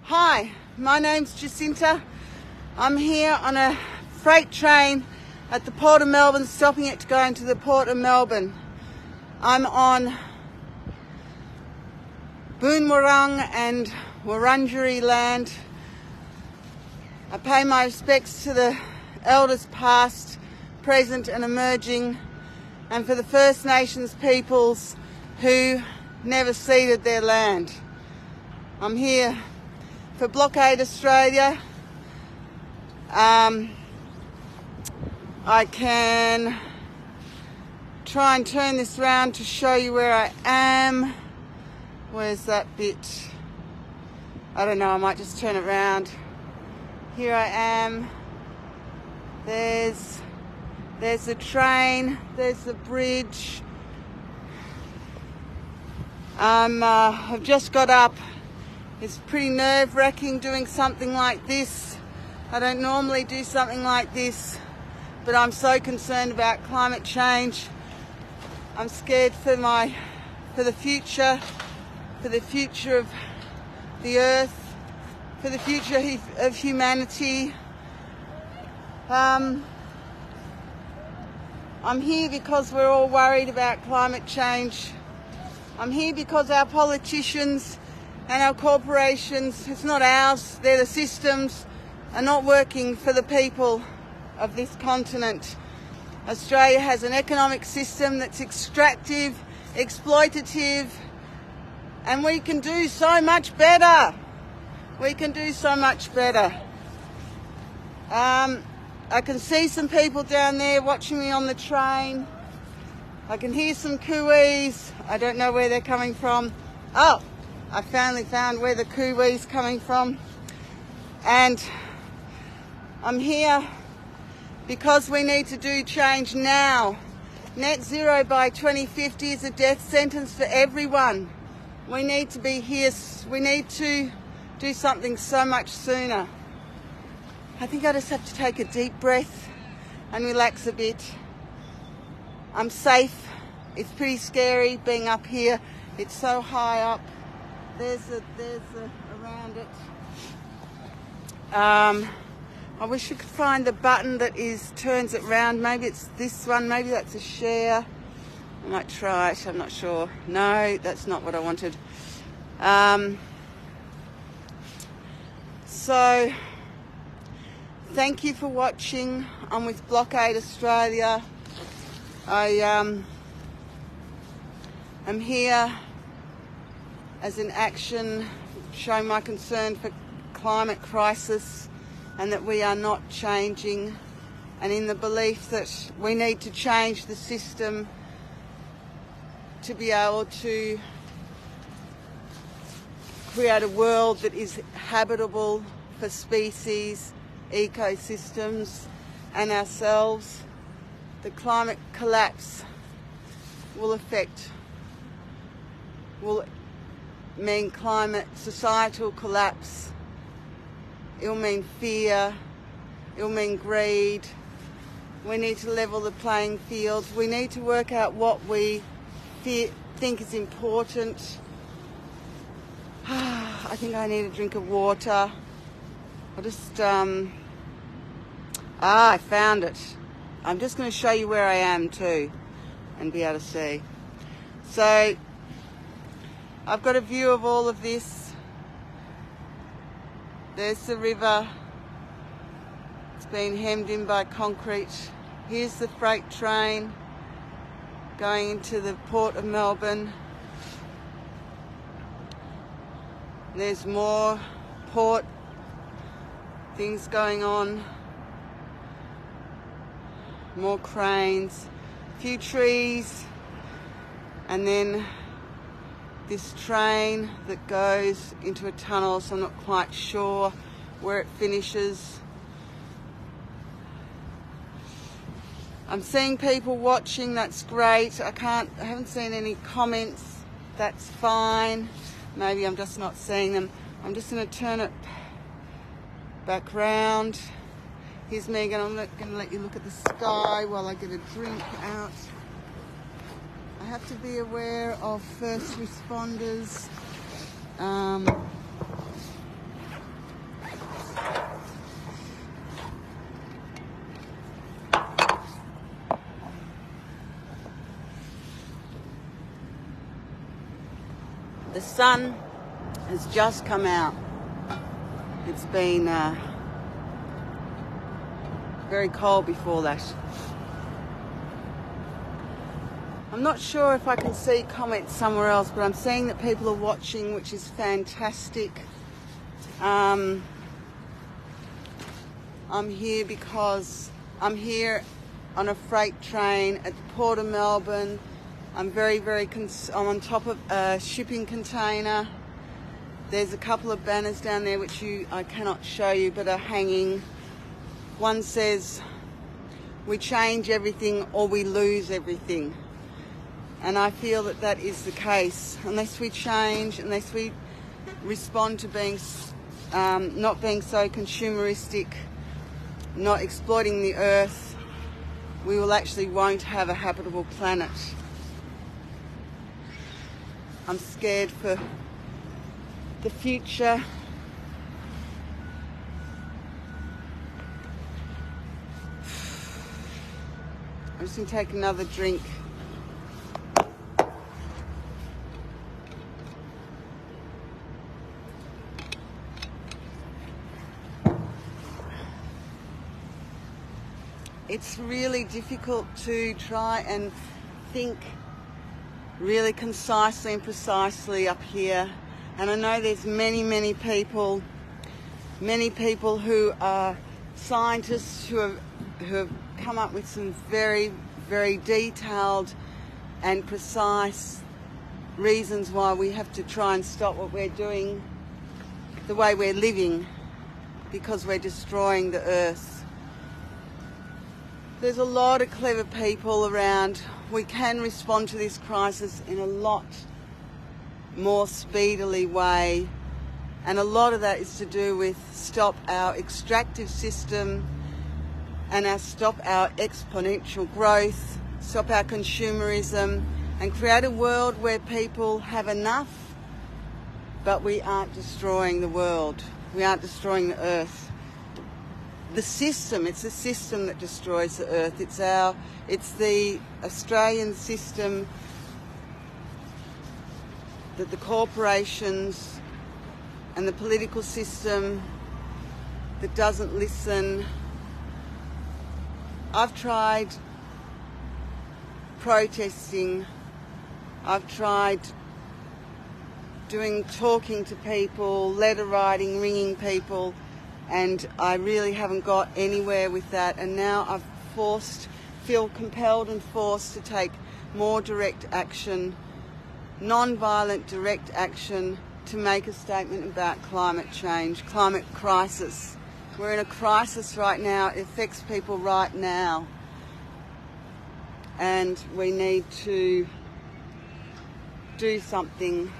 Hi, my name's Jacinta. I'm here on a freight train at the Port of Melbourne, stopping it to go into the Port of Melbourne. I'm on Boonwurrung and Wurundjeri land. I pay my respects to the elders past, present and emerging, and for the First Nations peoples who never ceded their land. I'm here for Blockade Australia. I can try and turn this round to show you where I am. Where's that bit? I don't know, I might just turn it round. Here I am. There's the train, there's the bridge. I've just got up. It's pretty nerve-wracking doing something like this. I don't normally do something like this, but I'm so concerned about climate change. I'm scared for the future of the earth, for the future of humanity. I'm here because we're all worried about climate change. I'm here because our politicians and our corporations, it's not ours, they're the systems, are not working for the people of this continent. Australia has an economic system that's extractive, exploitative, and we can do so much better. We can do so much better. I can see some people down there watching me on the train. I can hear some cooeys. I don't know where they're coming from. Oh, I finally found where the cooeys coming from. And I'm here because we need to do change now. Net zero by 2050 is a death sentence for everyone. We need to be here. We need to do something so much sooner. I think I just have to take a deep breath and relax a bit. I'm safe. It's pretty scary being up here. It's so high up. There's around it. I wish I could find the button that turns it round. Maybe it's this one. Maybe that's a share. I might try it. I'm not sure. No, that's not what I wanted. So, thank you for watching. I'm with Blockade Australia. I'm here as an action, showing my concern for climate crisis and that we are not changing, and in the belief that we need to change the system to be able to create a world that is habitable for species, ecosystems and ourselves. The climate collapse will mean societal collapse. It'll mean fear. It'll mean greed. We need to level the playing field. We need to work out what we think is important. I think I need a drink of water. I'll just, I found it. I'm just going to show you where I am too and be able to see. So, I've got a view of all of this. There's the river. It's been hemmed in by concrete. Here's the freight train going into the Port of Melbourne. There's more port things going on. More cranes, a few trees, and then this train that goes into a tunnel, so I'm not quite sure where it finishes. I'm seeing people watching, that's great. I haven't seen any comments, that's fine. Maybe I'm just not seeing them. I'm just going to turn it back round. Here's Megan, I'm not going to let you look at the sky while I get a drink out. I have to be aware of first responders. The sun has just come out. It's been very cold before that. I'm not sure if I can see comments somewhere else, but I'm seeing that people are watching, which is fantastic. I'm here because I'm here on a freight train at the Port of Melbourne. I'm I'm on top of a shipping container. There's a couple of banners down there which I cannot show you, but are hanging. One says, "We change everything or we lose everything." And I feel that that is the case. Unless we change, unless we respond to being not being so consumeristic, not exploiting the earth, we won't have a habitable planet. I'm scared for the future. I'm just going to take another drink. It's really difficult to try and think really concisely and precisely up here. And I know there's many people who are scientists who have come up with some very detailed and precise reasons why we have to try and stop what we're doing, the way we're living, because we're destroying the earth. There's a lot of clever people around. We can respond to this crisis in a lot more speedily way, and a lot of that is to do with stop our extractive system and stop our exponential growth, stop our consumerism, and create a world where people have enough, but we aren't destroying the world. We aren't destroying the earth. It's the system that destroys the earth. It's the Australian system that the corporations and the political system that doesn't listen. I've tried protesting. I've tried talking to people, letter writing, ringing people, and I really haven't got anywhere with that. And now I've feel compelled and forced to take more direct action, non-violent direct action, to make a statement about climate change, climate crisis. We're in a crisis right now. It affects people right now. And we need to do something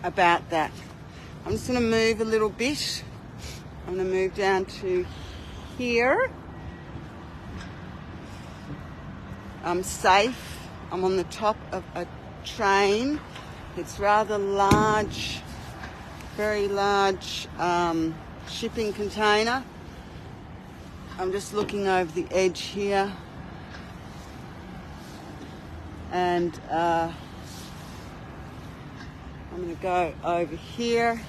about that. I'm just going to move a little bit. I'm going to move down to here. I'm safe. I'm on the top of a train. It's rather large, very large shipping container. I'm just looking over the edge here. And I'm going to go over here.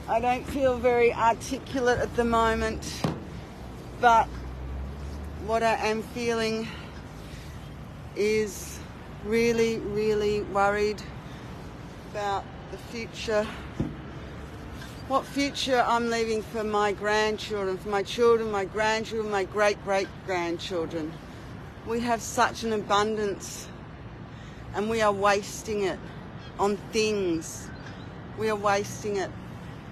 I don't feel very articulate at the moment, but what I am feeling is really worried about the future. What future I'm leaving for my grandchildren, for my children, my grandchildren, my great-great-grandchildren. We have such an abundance, and we are wasting it on things. We are wasting it.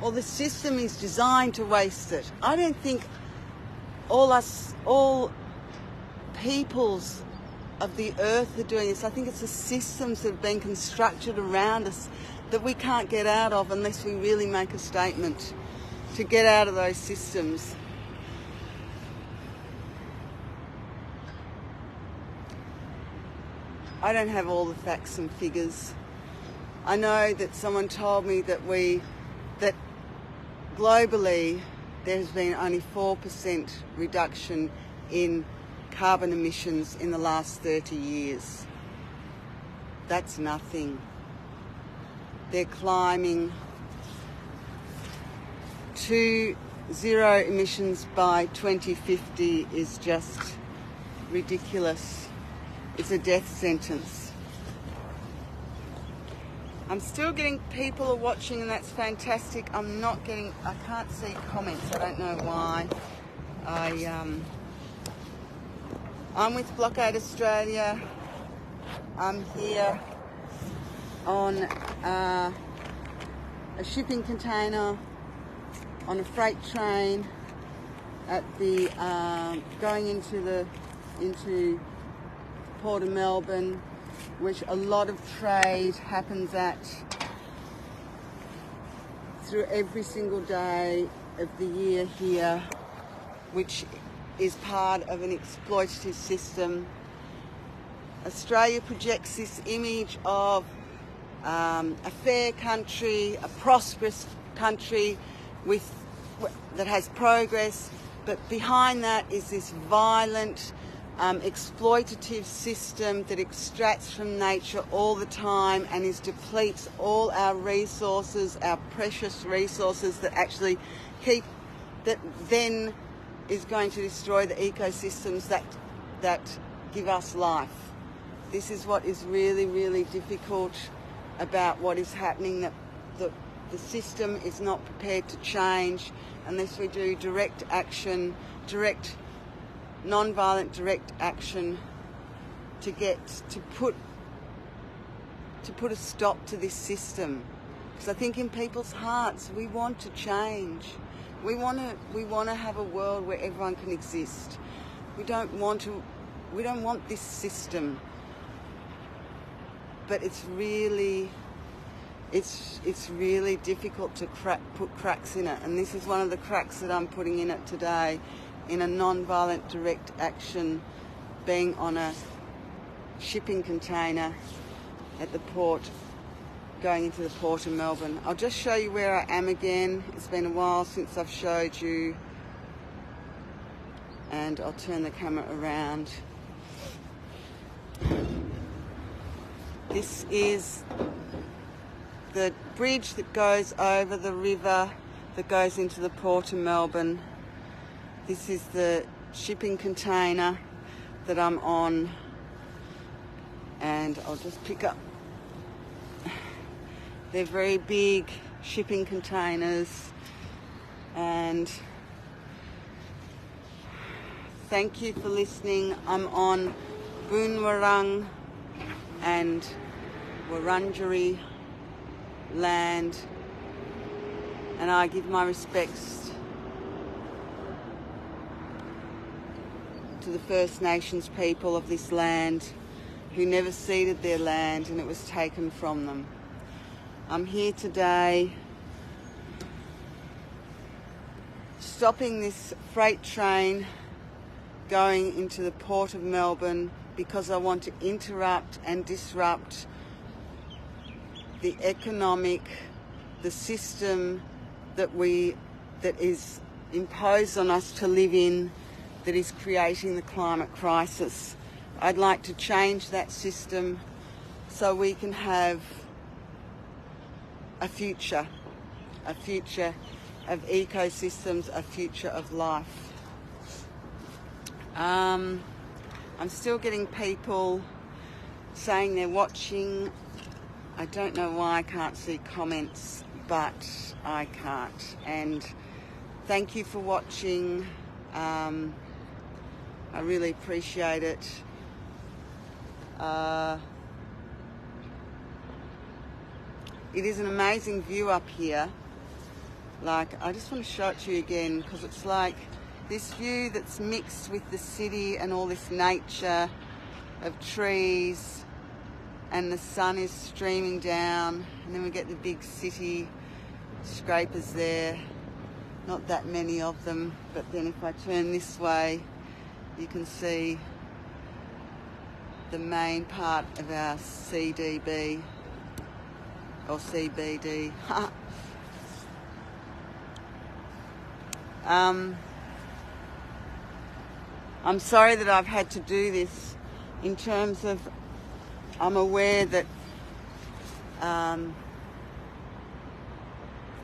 Well, the system is designed to waste it. I don't think all peoples of the earth are doing this. I think it's the systems that have been constructed around us that we can't get out of unless we really make a statement to get out of those systems. I don't have all the facts and figures. I know that someone told me that globally there has been only 4% reduction in carbon emissions in the last 30 years. That's nothing. they're climbing to zero emissions by 2050 is just ridiculous. It's a death sentence. I'm still getting people are watching, and that's fantastic. I can't see comments. I don't know why. I'm with Blockade Australia. I'm here on a shipping container on a freight train at the going into Port of Melbourne, which a lot of trade happens at through every single day of the year here, which is part of an exploitative system. Australia projects this image of a fair country, a prosperous country that has progress, but behind that is this violent, exploitative system that extracts from nature all the time and depletes all our resources, our precious resources that then is going to destroy the ecosystems that give us life. This is what is really, really difficult about what is happening, that the system is not prepared to change unless we do direct action, non-violent direct action to put a stop to this system. Because I think in people's hearts we want to change. We want to have a world where everyone can exist. We don't want this system. But it's really difficult to put cracks in it, and this is one of the cracks that I'm putting in it today, in a non-violent direct action, being on a shipping container at the port, going into the Port of Melbourne. I'll just show you where I am again. It's been a while since I've showed you, and I'll turn the camera around. This is the bridge that goes over the river that goes into the Port of Melbourne. This is the shipping container that I'm on, and I'll just pick up. They're very big shipping containers, and thank you for listening. I'm on Boonwurrung and Wurundjeri land, and I give my respects to the First Nations people of this land who never ceded their land and it was taken from them. I'm here today stopping this freight train going into the Port of Melbourne because I want to interrupt and disrupt the the system that is imposed on us to live in, that is creating the climate crisis. I'd like to change that system so we can have a future of ecosystems, a future of life. I'm still getting people saying they're watching. I don't know why I can't see comments, but I can't. And thank you for watching. I really appreciate it. It is an amazing view up here. Like, I just want to show it to you again, because it's like this view that's mixed with the city and all this nature of trees, and the sun is streaming down, and then we get the big city scrapers there. Not that many of them, but then if I turn this way, you can see the main part of our CDB or CBD. I'm sorry that I've had to do this, in terms of I'm aware that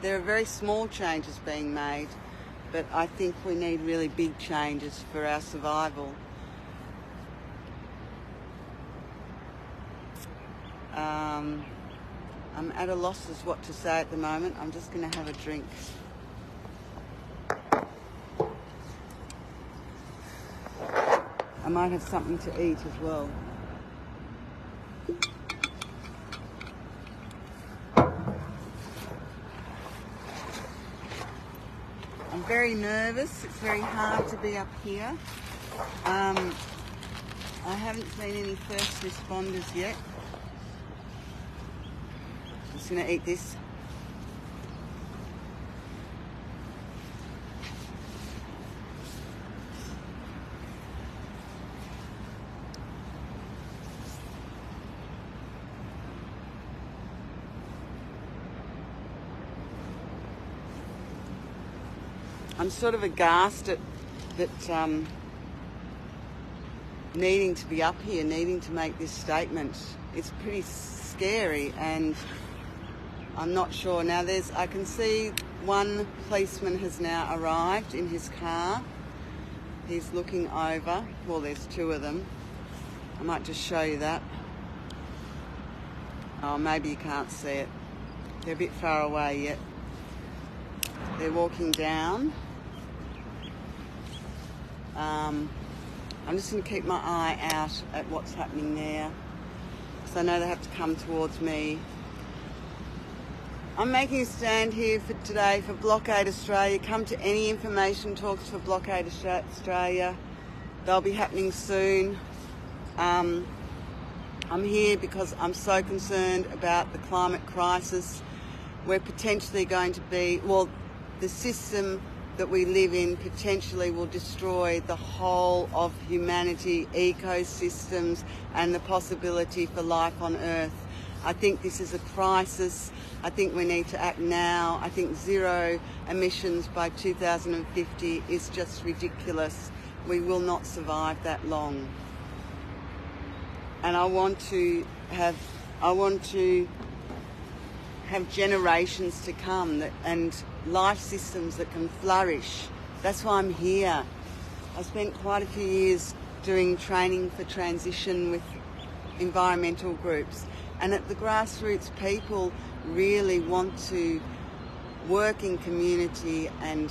there are very small changes being made, but I think we need really big changes for our survival. I'm at a loss as what to say at the moment. I'm just going to have a drink. I might have something to eat as well. I'm very nervous. It's very hard to be up here. I haven't seen any first responders yet. Just going to eat this. I'm sort of aghast at that needing to be up here, needing to make this statement. It's pretty scary, and I'm not sure. Now I can see one policeman has now arrived in his car. He's looking over. Well, there's two of them. I might just show you that. Oh, maybe you can't see it. They're a bit far away yet. They're walking down. I'm just going to keep my eye out at what's happening there, because I know they have to come towards me. I'm making a stand here for today for Blockade Australia. Come to any information talks for Blockade Australia. They'll be happening soon. I'm here because I'm so concerned about the climate crisis. We're potentially going to be, well, the system that we live in potentially will destroy the whole of humanity, ecosystems, and the possibility for life on Earth. I think this is a crisis. I think we need to act now. I think zero emissions by 2050 is just ridiculous. We will not survive that long. And I want to have generations to come and life systems that can flourish. That's why I'm here. I spent quite a few years doing training for transition with environmental groups, and at the grassroots, people really want to work in community and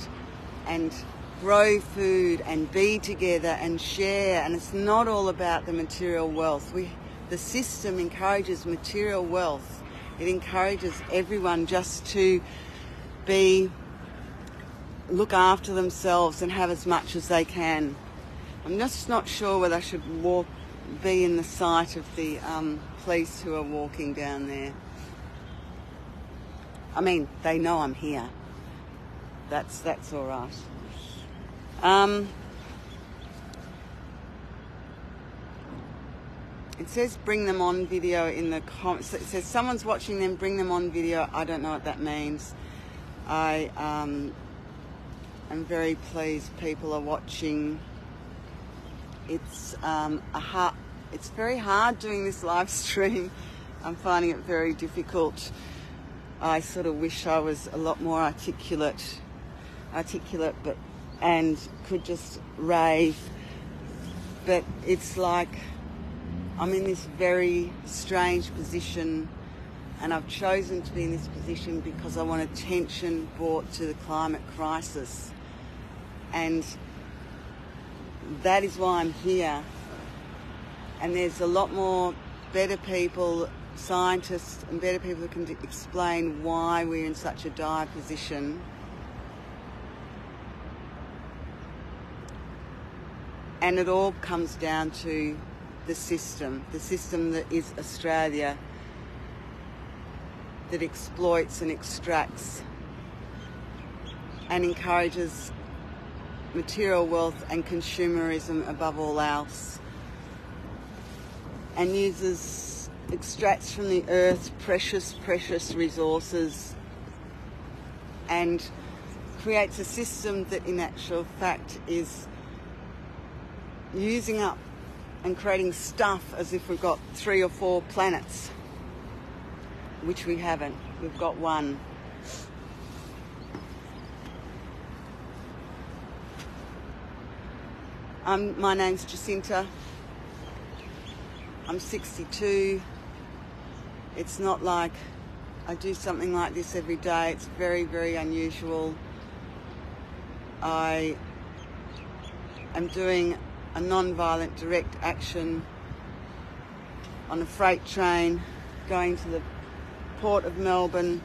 grow food and be together and share. And it's not all about the material wealth. The system encourages material wealth. It encourages everyone just to look after themselves and have as much as they can. I'm just not sure whether I should be in the sight of the police who are walking down there. I mean, they know I'm here. That's all right. It says bring them on video in the comments. It says someone's watching them, bring them on video. I don't know what that means. I am very pleased people are watching. It's it's very hard doing this live stream. I'm finding it very difficult. I sort of wish I was a lot more articulate, and could just rave. But it's like I'm in this very strange position, and I've chosen to be in this position because I want attention brought to the climate crisis. And that is why I'm here. And there's a lot more better people, scientists and better people who can explain why we're in such a dire position. And it all comes down to the system that is Australia, that exploits and extracts and encourages material wealth and consumerism above all else, and extracts from the earth precious resources and creates a system that in actual fact is using up and creating stuff as if we've got 3 or 4 planets, which we haven't. We've got one. My name's Jacinta. I'm 62. It's not like I do something like this every day. It's very, very unusual. I am doing a non-violent direct action on a freight train going to the Port of Melbourne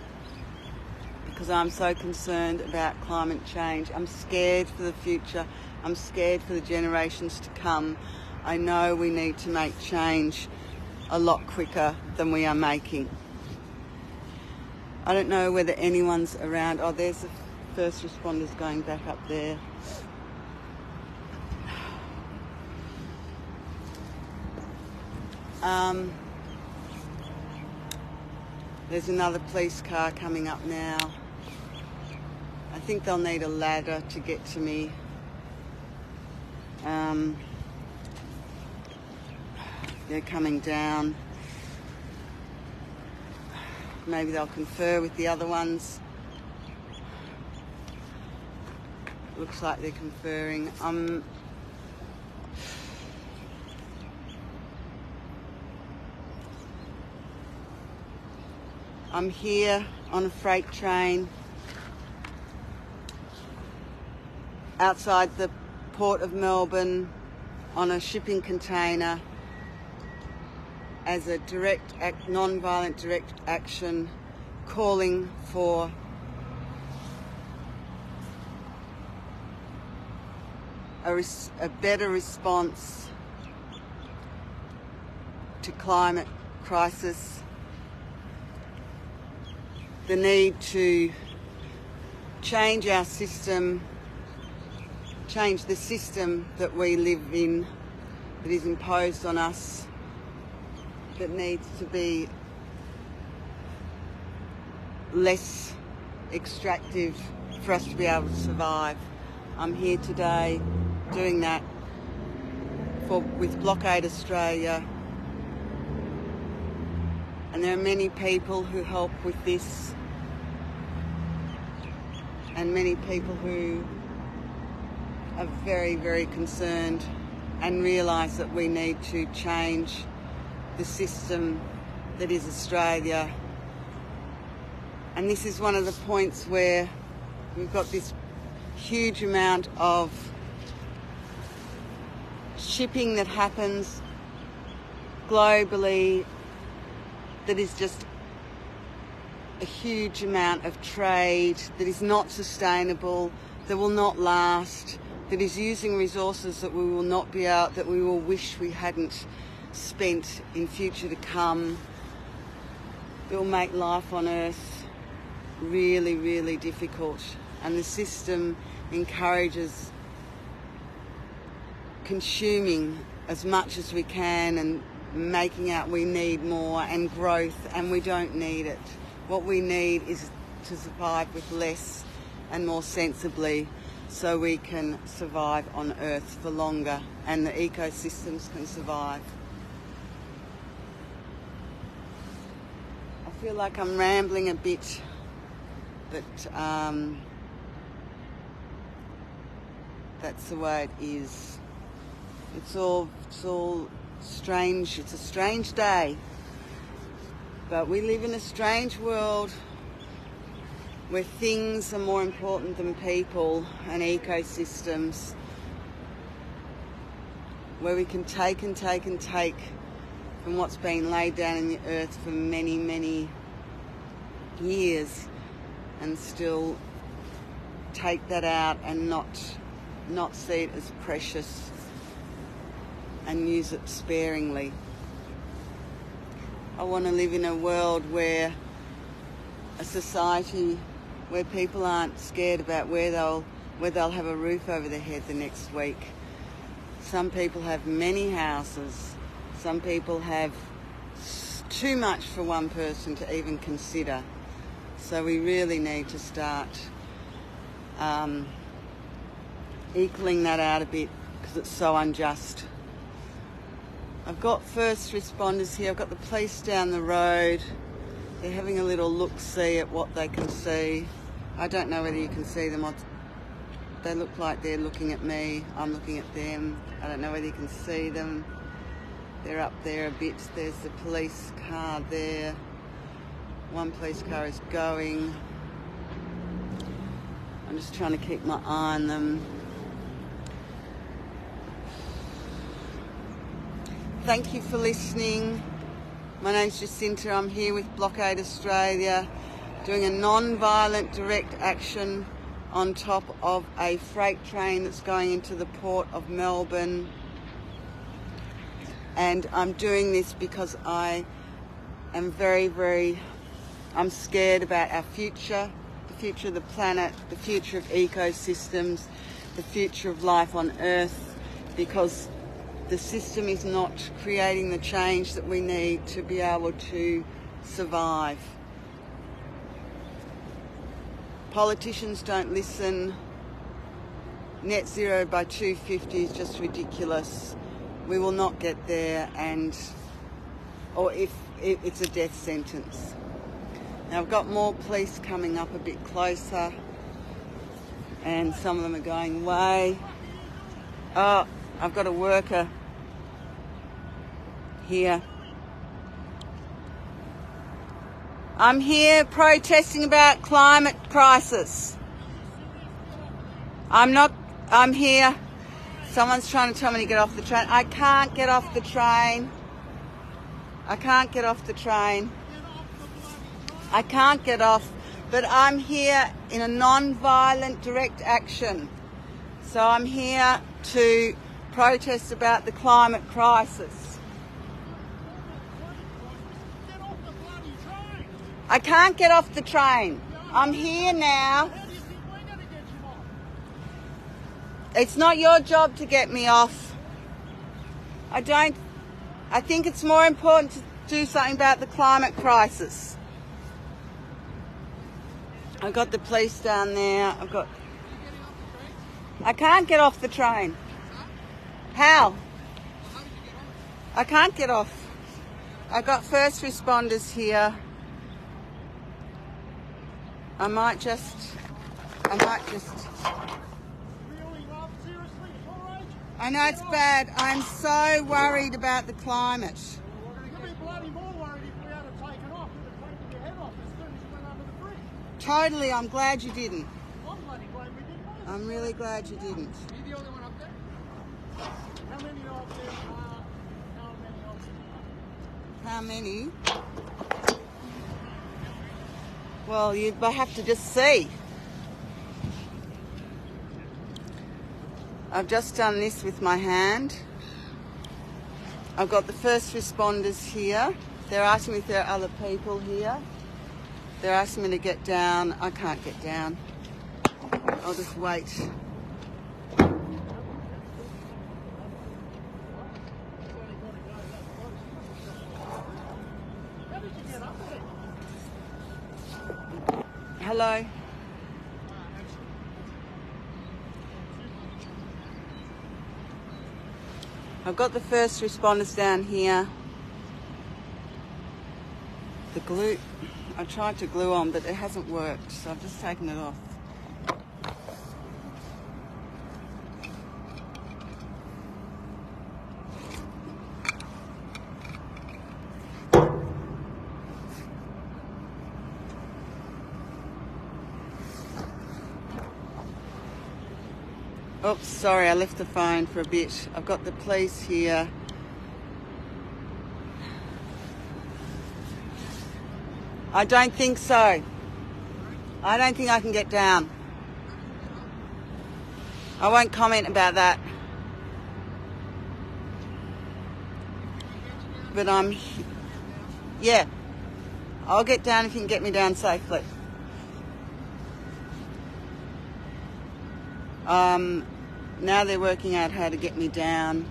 because I'm so concerned about climate change. I'm scared for the future. I'm scared for the generations to come. I know we need to make change a lot quicker than we are making. I don't know whether anyone's around. Oh, there's the first responders going back up there. There's another police car coming up now. I think they'll need a ladder to get to me. They're coming down. Maybe they'll confer with the other ones. Looks like they're conferring. I'm here on a freight train outside the Port of Melbourne on a shipping container as a non-violent direct action, calling for a better response to climate crisis, the need to change our system, change the system that we live in, that is imposed on us, that needs to be less extractive for us to be able to survive. I'm here today doing that with Blockade Australia, and there are many people who help with this, and many people who are very, very concerned and realise that we need to change the system that is Australia. And this is one of the points where we've got this huge amount of shipping that happens globally that is just a huge amount of trade that is not sustainable, that will not last, that is using resources that we will not be out, that we will wish we hadn't spent in future to come. It will make life on Earth really, really difficult. And the system encourages consuming as much as we can and making out we need more and growth, and we don't need it. What we need is to survive with less and more sensibly, so we can survive on Earth for longer and the ecosystems can survive. I feel like I'm rambling a bit, but that's the way it is. It's all strange. It's a strange day, but we live in a strange world where things are more important than people and ecosystems, where we can take and take and take from what's been laid down in the earth for many, many years and still take that out and not see it as precious and use it sparingly. I want to live in a world where a society where people aren't scared about where they'll have a roof over their head the next week. Some people have many houses. Some people have too much for one person to even consider. So we really need to start equaling that out a bit, because it's so unjust. I've got first responders here. I've got the police down the road. They're having a little look-see at what they can see. I don't know whether you can see them They look like they're looking at me. I'm looking at them. I don't know whether you can see them. They're up there a bit. There's the police car there. One police car is going. I'm just trying to keep my eye on them. Thank you for listening. My name's Jacinta. I'm here with Blockade Australia, doing a non-violent direct action on top of a freight train that's going into the Port of Melbourne. And I'm doing this because I am I'm scared about our future, the future of the planet, the future of ecosystems, the future of life on Earth, because the system is not creating the change that we need to be able to survive. Politicians don't listen. Net zero by 2050 is just ridiculous. We will not get there, or if it's a death sentence. Now I've got more police coming up a bit closer, and some of them are going away. Oh, I've got a worker here. I'm here protesting about climate crisis. I'm here. Someone's trying to tell me to get off the train. I can't get off the train. I can't get off the train. I can't get off, but I'm here in a non-violent direct action. So I'm here to protest about the climate crisis. I can't get off the train. I'm here now. It's not your job to get me off. I think it's more important to do something about the climate crisis. I've got the police down there. I can't get off the train. How? I can't get off. I've got first responders here. I might just. I know it's bad. I'm so worried about the climate. You'd be bloody more worried if we had it taken off. You'd have taken your head off as soon as you went under the bridge. Totally, I'm glad you didn't. I'm bloody glad we didn't. I'm really glad you didn't. Are you the only one up there? How many are up there? How many? Well, you'd have to just see. I've just done this with my hand. I've got the first responders here. They're asking me if there are other people here. They're asking me to get down. I can't get down. I'll just wait. Hello. I've got the first responders down here. The glue, I tried to glue on, but it hasn't worked, so I've just taken it off. Oops, sorry, I left the phone for a bit. I've got the police here. I don't think so. I don't think I can get down. I won't comment about that. But yeah, I'll get down if you can get me down safely. Now they're working out how to get me down.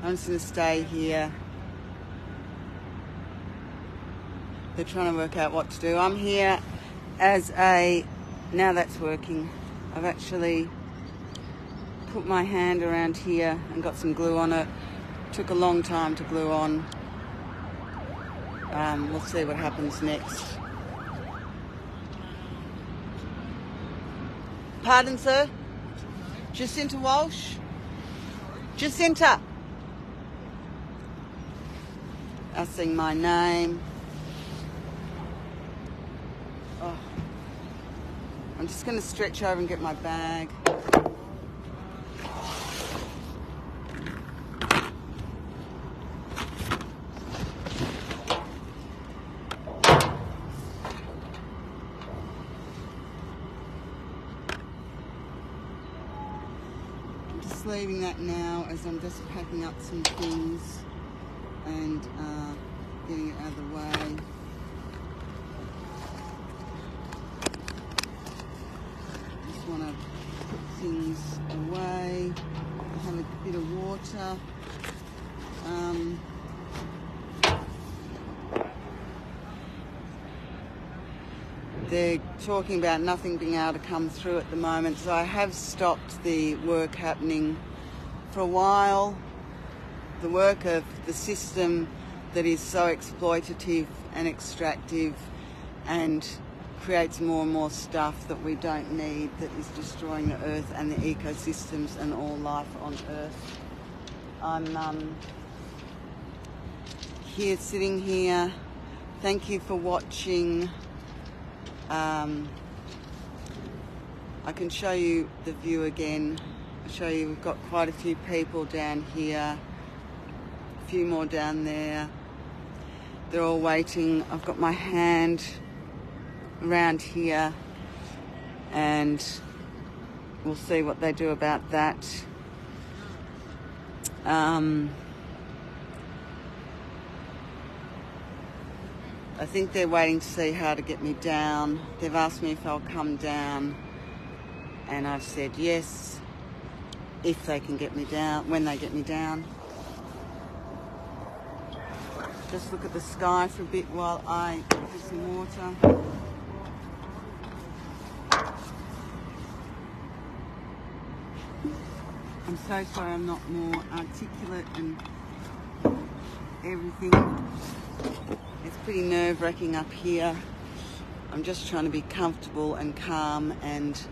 I'm just going to stay here. They're trying to work out what to do. I'm here as now that's working. I've actually put my hand around here and got some glue on it. Took a long time to glue on. We'll see what happens next. Pardon, sir? Jacinta Walsh? Jacinta! Asking my name. Oh. I'm just going to stretch over and get my bag. Leaving that now as I'm just packing up some things and getting it out of the way. Just want to put things away, have a bit of water. They're talking about nothing being able to come through at the moment, so I have stopped the work happening for a while. The work of the system that is so exploitative and extractive and creates more and more stuff that we don't need, that is destroying the earth and the ecosystems and all life on earth. I'm here, sitting here. Thank you for watching. I can show you the view again. I'll show you, we've got quite a few people down here, a few more down there. They're all waiting. I've got my hand around here and we'll see what they do about that. I think they're waiting to see how to get me down. They've asked me if I'll come down and I've said yes, if they can get me down, when they get me down. Just look at the sky for a bit while I get some water. I'm so sorry I'm not more articulate and everything. It's pretty nerve-wracking up here. I'm just trying to be comfortable and calm, and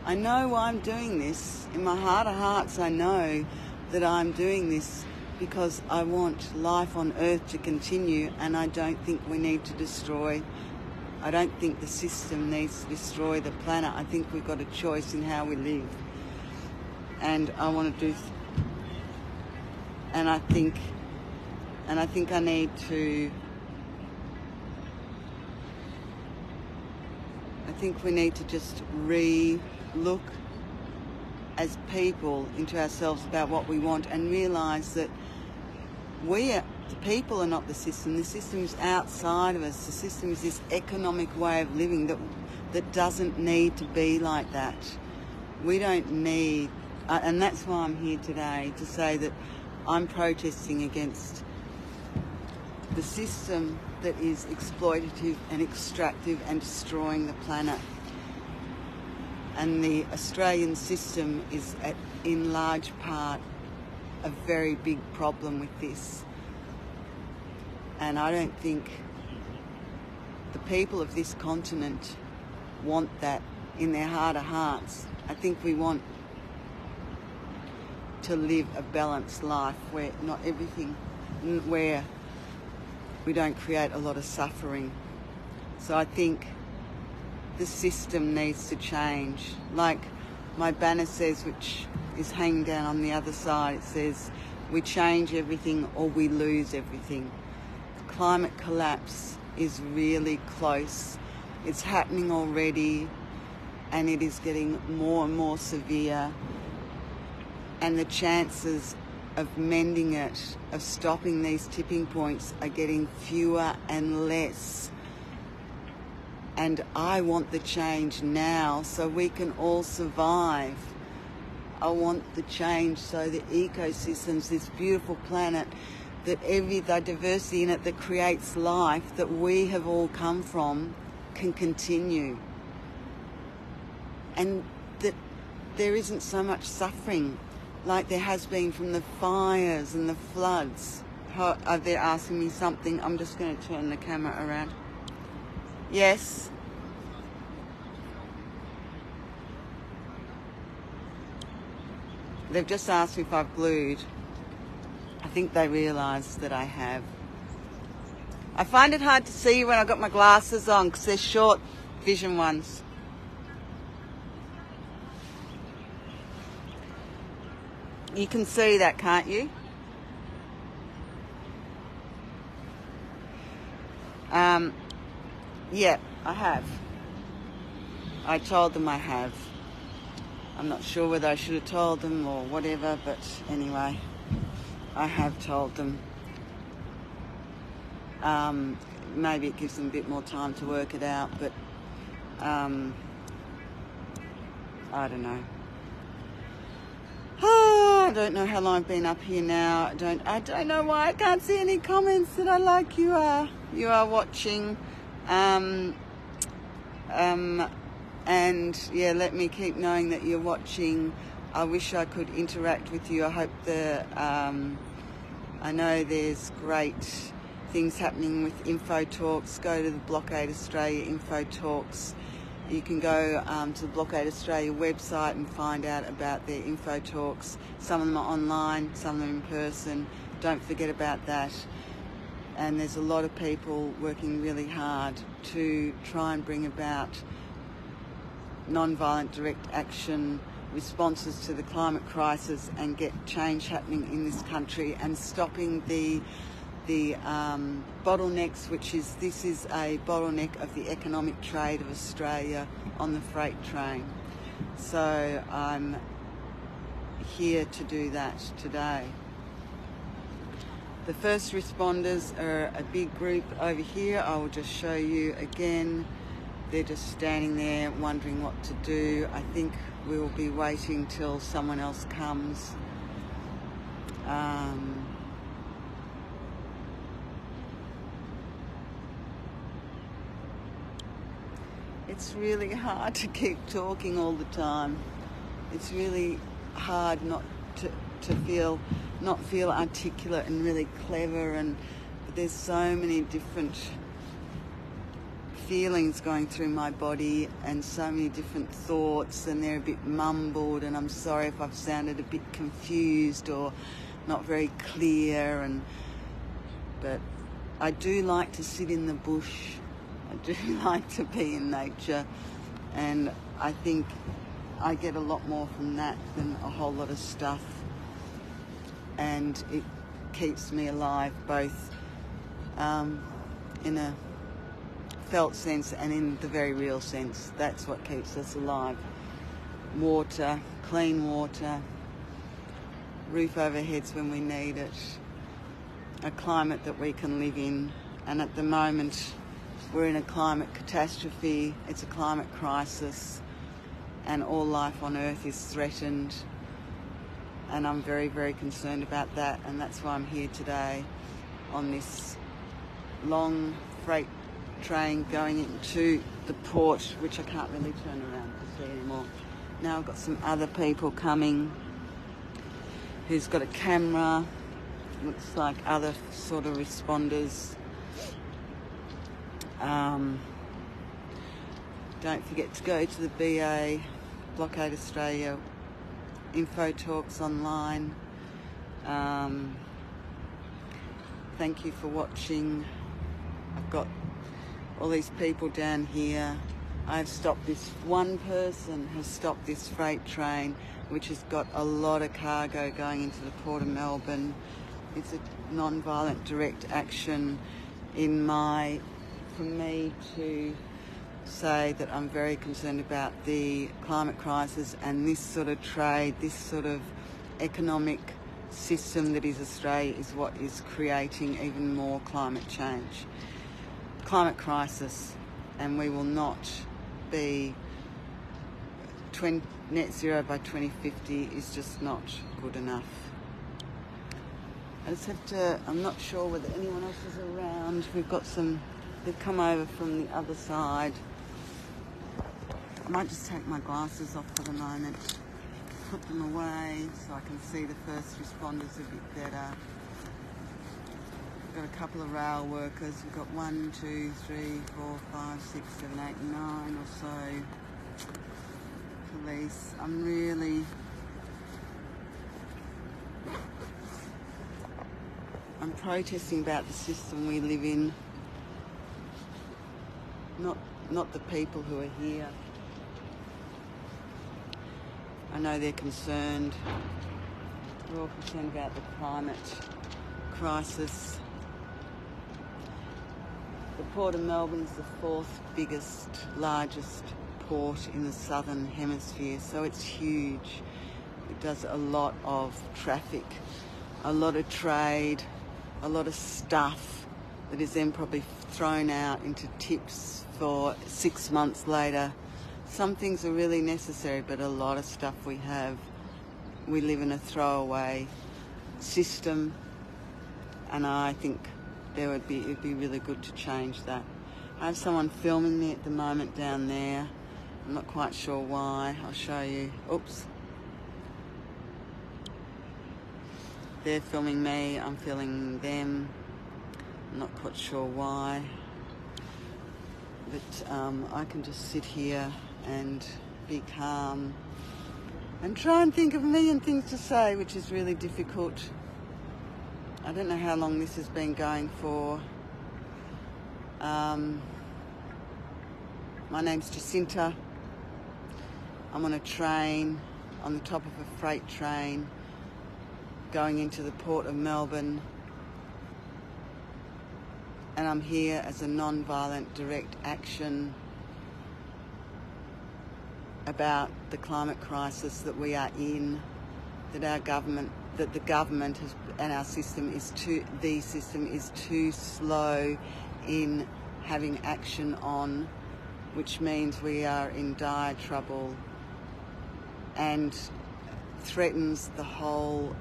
I know why I'm doing this. In my heart of hearts, I know that I'm doing this because I want life on Earth to continue, and I don't think we need to destroy. I don't think the system needs to destroy the planet. I think we've got a choice in how we live. And I want to do, and I think I need to, I think we need to just re-look as people into ourselves about what we want and realise that the people are not the system. The system is outside of us. The system is this economic way of living that doesn't need to be like that. We don't need, and that's why I'm here today, to say that I'm protesting against the system that is exploitative and extractive and destroying the planet. And the Australian system is in large part a very big problem with this. And I don't think the people of this continent want that in their heart of hearts. I think we want to live a balanced life where not everything, where we don't create a lot of suffering. So I think the system needs to change. Like my banner says, which is hanging down on the other side, it says, we change everything or we lose everything. Climate collapse is really close. It's happening already, and it is getting more and more severe. And the chances of mending it, of stopping these tipping points, are getting fewer and less. And I want the change now so we can all survive. I want the change so the ecosystems, this beautiful planet, that the diversity in it that creates life that we have all come from, can continue. And that there isn't so much suffering like there has been from the fires and the floods. They're asking me something. I'm just going to turn the camera around. Yes. They've just asked me if I've glued. I think they realise that I have. I find it hard to see when I've got my glasses on because they're short vision ones. You can see that, can't you? Yeah, I have. I told them I have. I'm not sure whether I should have told them or whatever, but anyway, I have told them. Maybe it gives them a bit more time to work it out, but I don't know. I don't know how long I've been up here now. I don't know why I can't see any comments that I like you are watching. And yeah, let me keep knowing that you're watching. I wish I could interact with you. I hope I know there's great things happening with info talks. Go to the Blockade Australia info talks. You can go to the Blockade Australia website and find out about their info talks. Some of them are online, some of them in person. Don't forget about that. And there's a lot of people working really hard to try and bring about non-violent direct action responses to the climate crisis and get change happening in this country and stopping the bottlenecks, this is a bottleneck of the economic trade of Australia on the freight train. So I'm here to do that today. The first responders are a big group over here. I will just show you again. They're just standing there wondering what to do. I think we will be waiting till someone else comes. It's really hard to keep talking all the time. It's really hard not to feel articulate and really clever, and there's so many different feelings going through my body and so many different thoughts, and they're a bit mumbled, and I'm sorry if I've sounded a bit confused or not very clear, but I do like to sit in the bush. I do like to be in nature, and I think I get a lot more from that than a whole lot of stuff, and it keeps me alive both in a felt sense and in the very real sense. That's what keeps us alive. Water, clean water, roof over heads when we need it, a climate that we can live in, and at the moment we're in a climate catastrophe. It's a climate crisis, and all life on Earth is threatened, and I'm very, very concerned about that, and that's why I'm here today on this long freight train going into the port, which I can't really turn around to see anymore. Now I've got some other people coming who's got a camera, looks like other sort of responders. Don't forget to go to the BA, Blockade Australia, info talks online. Thank you for watching. I've got all these people down here. I've stopped this, one person has stopped this freight train, which has got a lot of cargo going into the Port of Melbourne. It's a non-violent direct action for me to say that I'm very concerned about the climate crisis, and this sort of trade, this sort of economic system that is Australia is what is creating even more climate change, climate crisis, and we will not be net zero by 2050 is just not good enough. I just have to, I'm not sure whether anyone else is around. We've got some, they've come over from the other side. I might just take my glasses off for the moment, put them away so I can see the first responders a bit better. We've got a couple of rail workers. We've got 1, 2, 3, 4, 5, 6, 7, 8, 9 or so. Police. I'm really I'm protesting about the system we live in, not the people who are here. I know they're concerned. We're all concerned about the climate crisis. The Port of Melbourne is the fourth biggest, largest port in the southern hemisphere, so it's huge. It does a lot of traffic, a lot of trade, a lot of stuff that is then probably thrown out into tips for 6 months later. Some things are really necessary, but a lot of stuff we live in a throwaway system, and I think it'd be really good to change that. I have someone filming me at the moment down there. I'm not quite sure why. I'll show you. Oops. They're filming me, I'm filming them. I'm not quite sure why. But I can just sit here and be calm and try and think of a million things to say, which is really difficult. I don't know how long this has been going for. My name's Jacinta. I'm on a train, on the top of a freight train, going into the Port of Melbourne. And I'm here as a non-violent direct action about the climate crisis that we are in, that the government has, and our system is too slow in having action on, which means we are in dire trouble and threatens the whole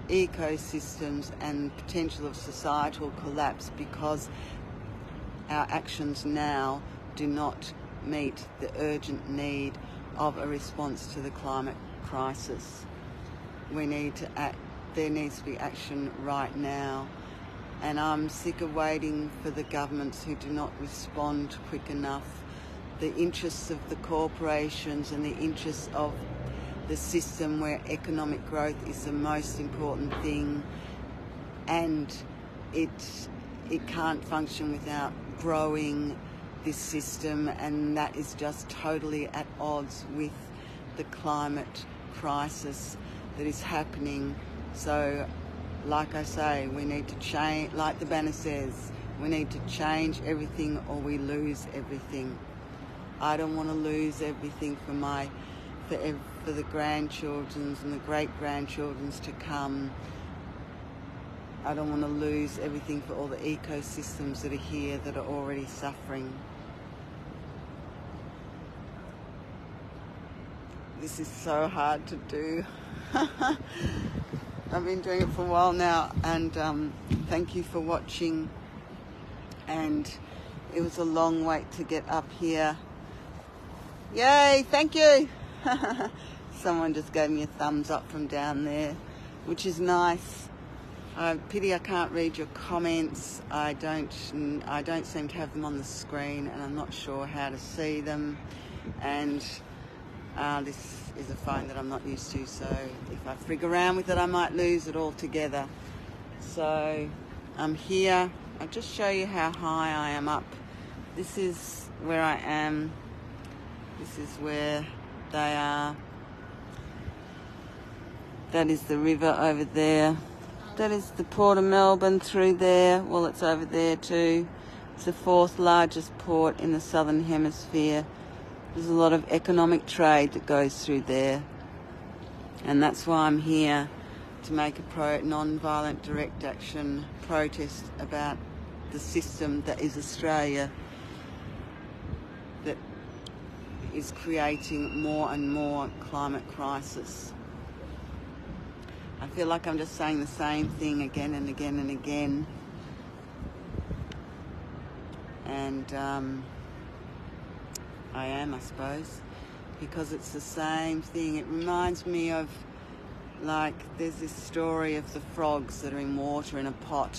ecosystems and potential of societal collapse, because our actions now do not meet the urgent need of a response to the climate crisis. We need to act. There needs to be action right now, and I'm sick of waiting for the governments who do not respond quick enough. The interests of the corporations and the interests of the system where economic growth is the most important thing, and it can't function without growing this system, and that is just totally at odds with the climate crisis that is happening. So, like I say, we need to change, like the banner says, we need to change everything or we lose everything. I don't want to lose everything for the grandchildren's and the great-grandchildren's to come. I don't want to lose everything for all the ecosystems that are here that are already suffering. This is so hard to do. I've been doing it for a while now, and thank you for watching. And it was a long wait to get up here. Yay, thank you. Someone just gave me a thumbs up from down there, which is nice. Pity I can't read your comments. I don't seem to have them on the screen, and I'm not sure how to see them. And this is a phone that I'm not used to, so if I frig around with it, I might lose it altogether. So I'm here. I'll just show you how high I am up. This is where I am. This is where they are. That is the river over there. That is the Port of Melbourne through there. Well, it's over there too. It's the fourth largest port in the southern hemisphere. There's a lot of economic trade that goes through there. And that's why I'm here, to make a non-violent direct action protest about the system that is Australia, that is creating more and more climate crisis. I feel like I'm just saying the same thing again and again and again. And I am, I suppose, because it's the same thing. It reminds me of, like, there's this story of the frogs that are in water in a pot,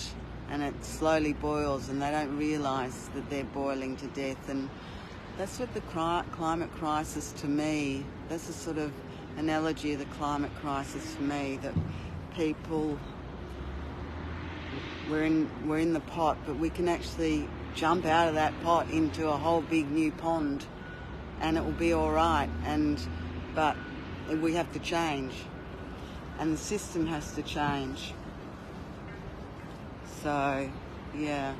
and it slowly boils and they don't realise that they're boiling to death. And that's what the climate crisis, to me, that's a sort of analogy of the climate crisis for me, that people we're in the pot, but we can actually jump out of that pot into a whole big new pond, and it will be all right. But we have to change, and the system has to change. So, yeah.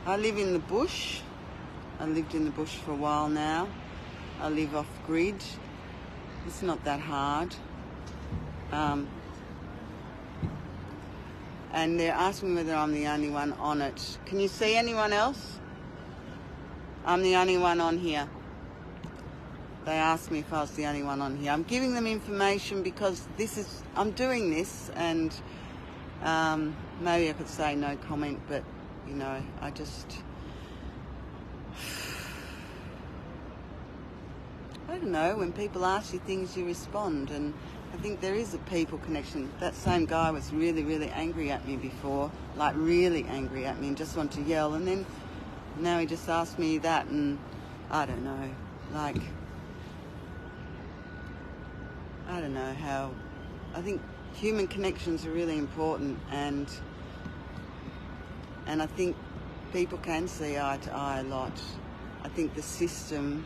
I live in the bush. I lived in the bush for a while now. I live off grid. It's not that hard. And they're asking whether I'm the only one on it. Can you see anyone else? I'm the only one on here. They asked me if I was the only one on here. I'm giving them information because I'm doing this, and maybe I could say no comment, but you know, I don't know, when people ask you things, you respond, and I think there is a people connection. That same guy was really, really angry at me before, like really angry at me, and just wanted to yell, and then now he just asked me that, and I don't know, like, I don't know how. I think human connections are really important, and I think people can see eye to eye a lot. I think the system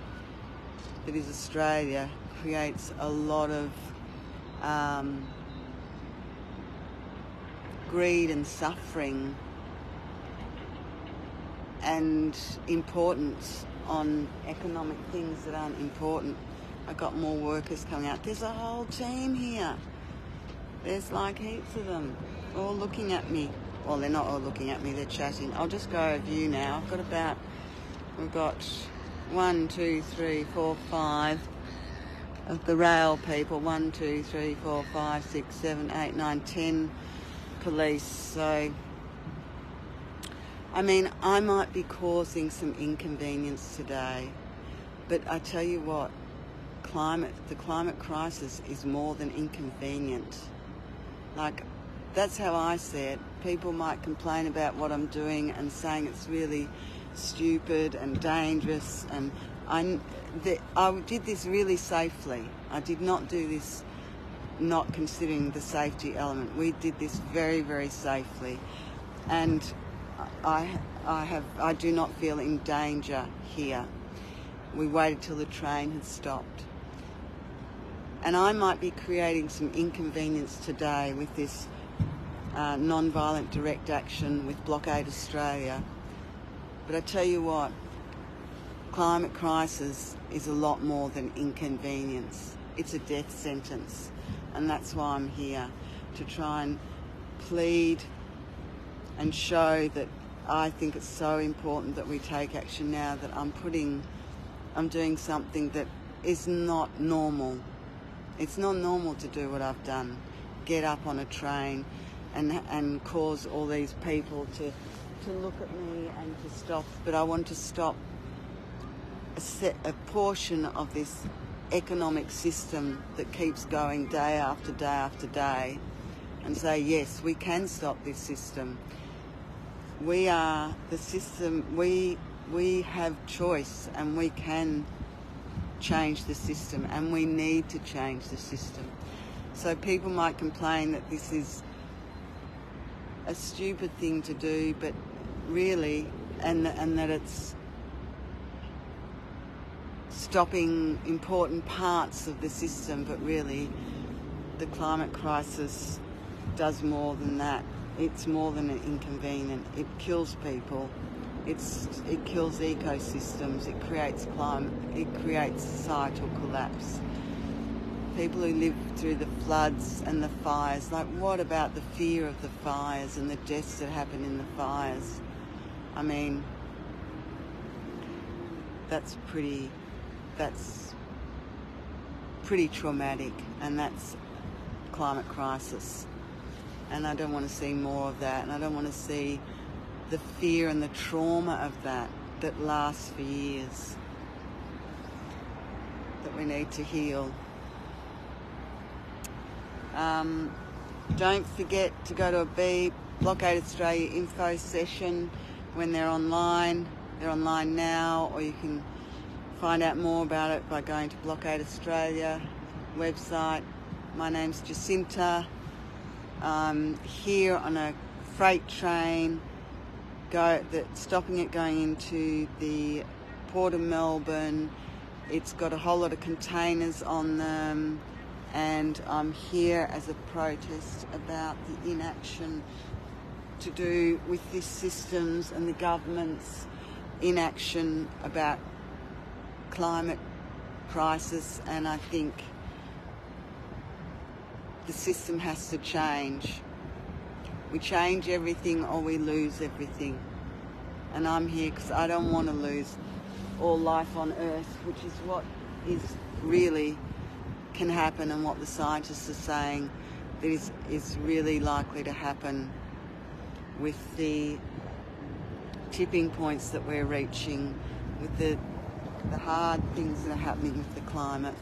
that is Australia creates a lot of greed and suffering and importance on economic things that aren't important. I got more workers coming out. There's a whole team here. There's like heaps of them all looking at me. Well, they're not all looking at me, they're chatting. I'll just go over you now. We've got 1, 2, 3, 4, 5 of the rail people. 1, 2, 3, 4, 5, 6, 7, 8, 9, 10 police. So, I mean, I might be causing some inconvenience today, but I tell you what, the climate crisis is more than inconvenient. Like, that's how I see it. People might complain about what I'm doing and saying it's really stupid and dangerous, and I did this really safely. I did not do this not considering the safety element. We did this very, very safely, and I do not feel in danger here. We waited till the train had stopped. And I might be creating some inconvenience today with this non-violent direct action with Blockade Australia. But I tell you what, climate crisis is a lot more than inconvenience. It's a death sentence. And that's why I'm here, to try and plead and show that I think it's so important that we take action now, that I'm doing something that is not normal. It's not normal to do what I've done. Get up on a train and cause all these people to look at me and to stop. But I want to stop a portion of this economic system that keeps going day after day after day, and say, yes, we can stop this system. We are the system. We have choice, and we can change the system, and we need to change the system. So people might complain that this is a stupid thing to do, but really, and that it's stopping important parts of the system, but really the climate crisis does more than that. It's more than an inconvenient. It kills people. It kills ecosystems. It creates climate. It creates societal collapse. People who live through the floods and the fires, like, what about the fear of the fires and the deaths that happen in the fires? I mean, that's pretty traumatic, and that's climate crisis. And I don't want to see more of that, and I don't want to see the fear and the trauma of that lasts for years, that we need to heal. Don't forget to go to a Blockade Australia info session when they're online. They're online now, or you can find out more about it by going to Blockade Australia website. My name's Jacinta. here on a freight train, stopping it going into the Port of Melbourne. It's got a whole lot of containers on them, and I'm here as a protest about the inaction to do with these systems and the government's inaction about climate crisis. And I think the system has to change. We change everything or we lose everything. And I'm here because I don't want to lose all life on Earth, which is what is really can happen, and what the scientists are saying that is really likely to happen with the tipping points that we're reaching, with the hard things that are happening with the climate.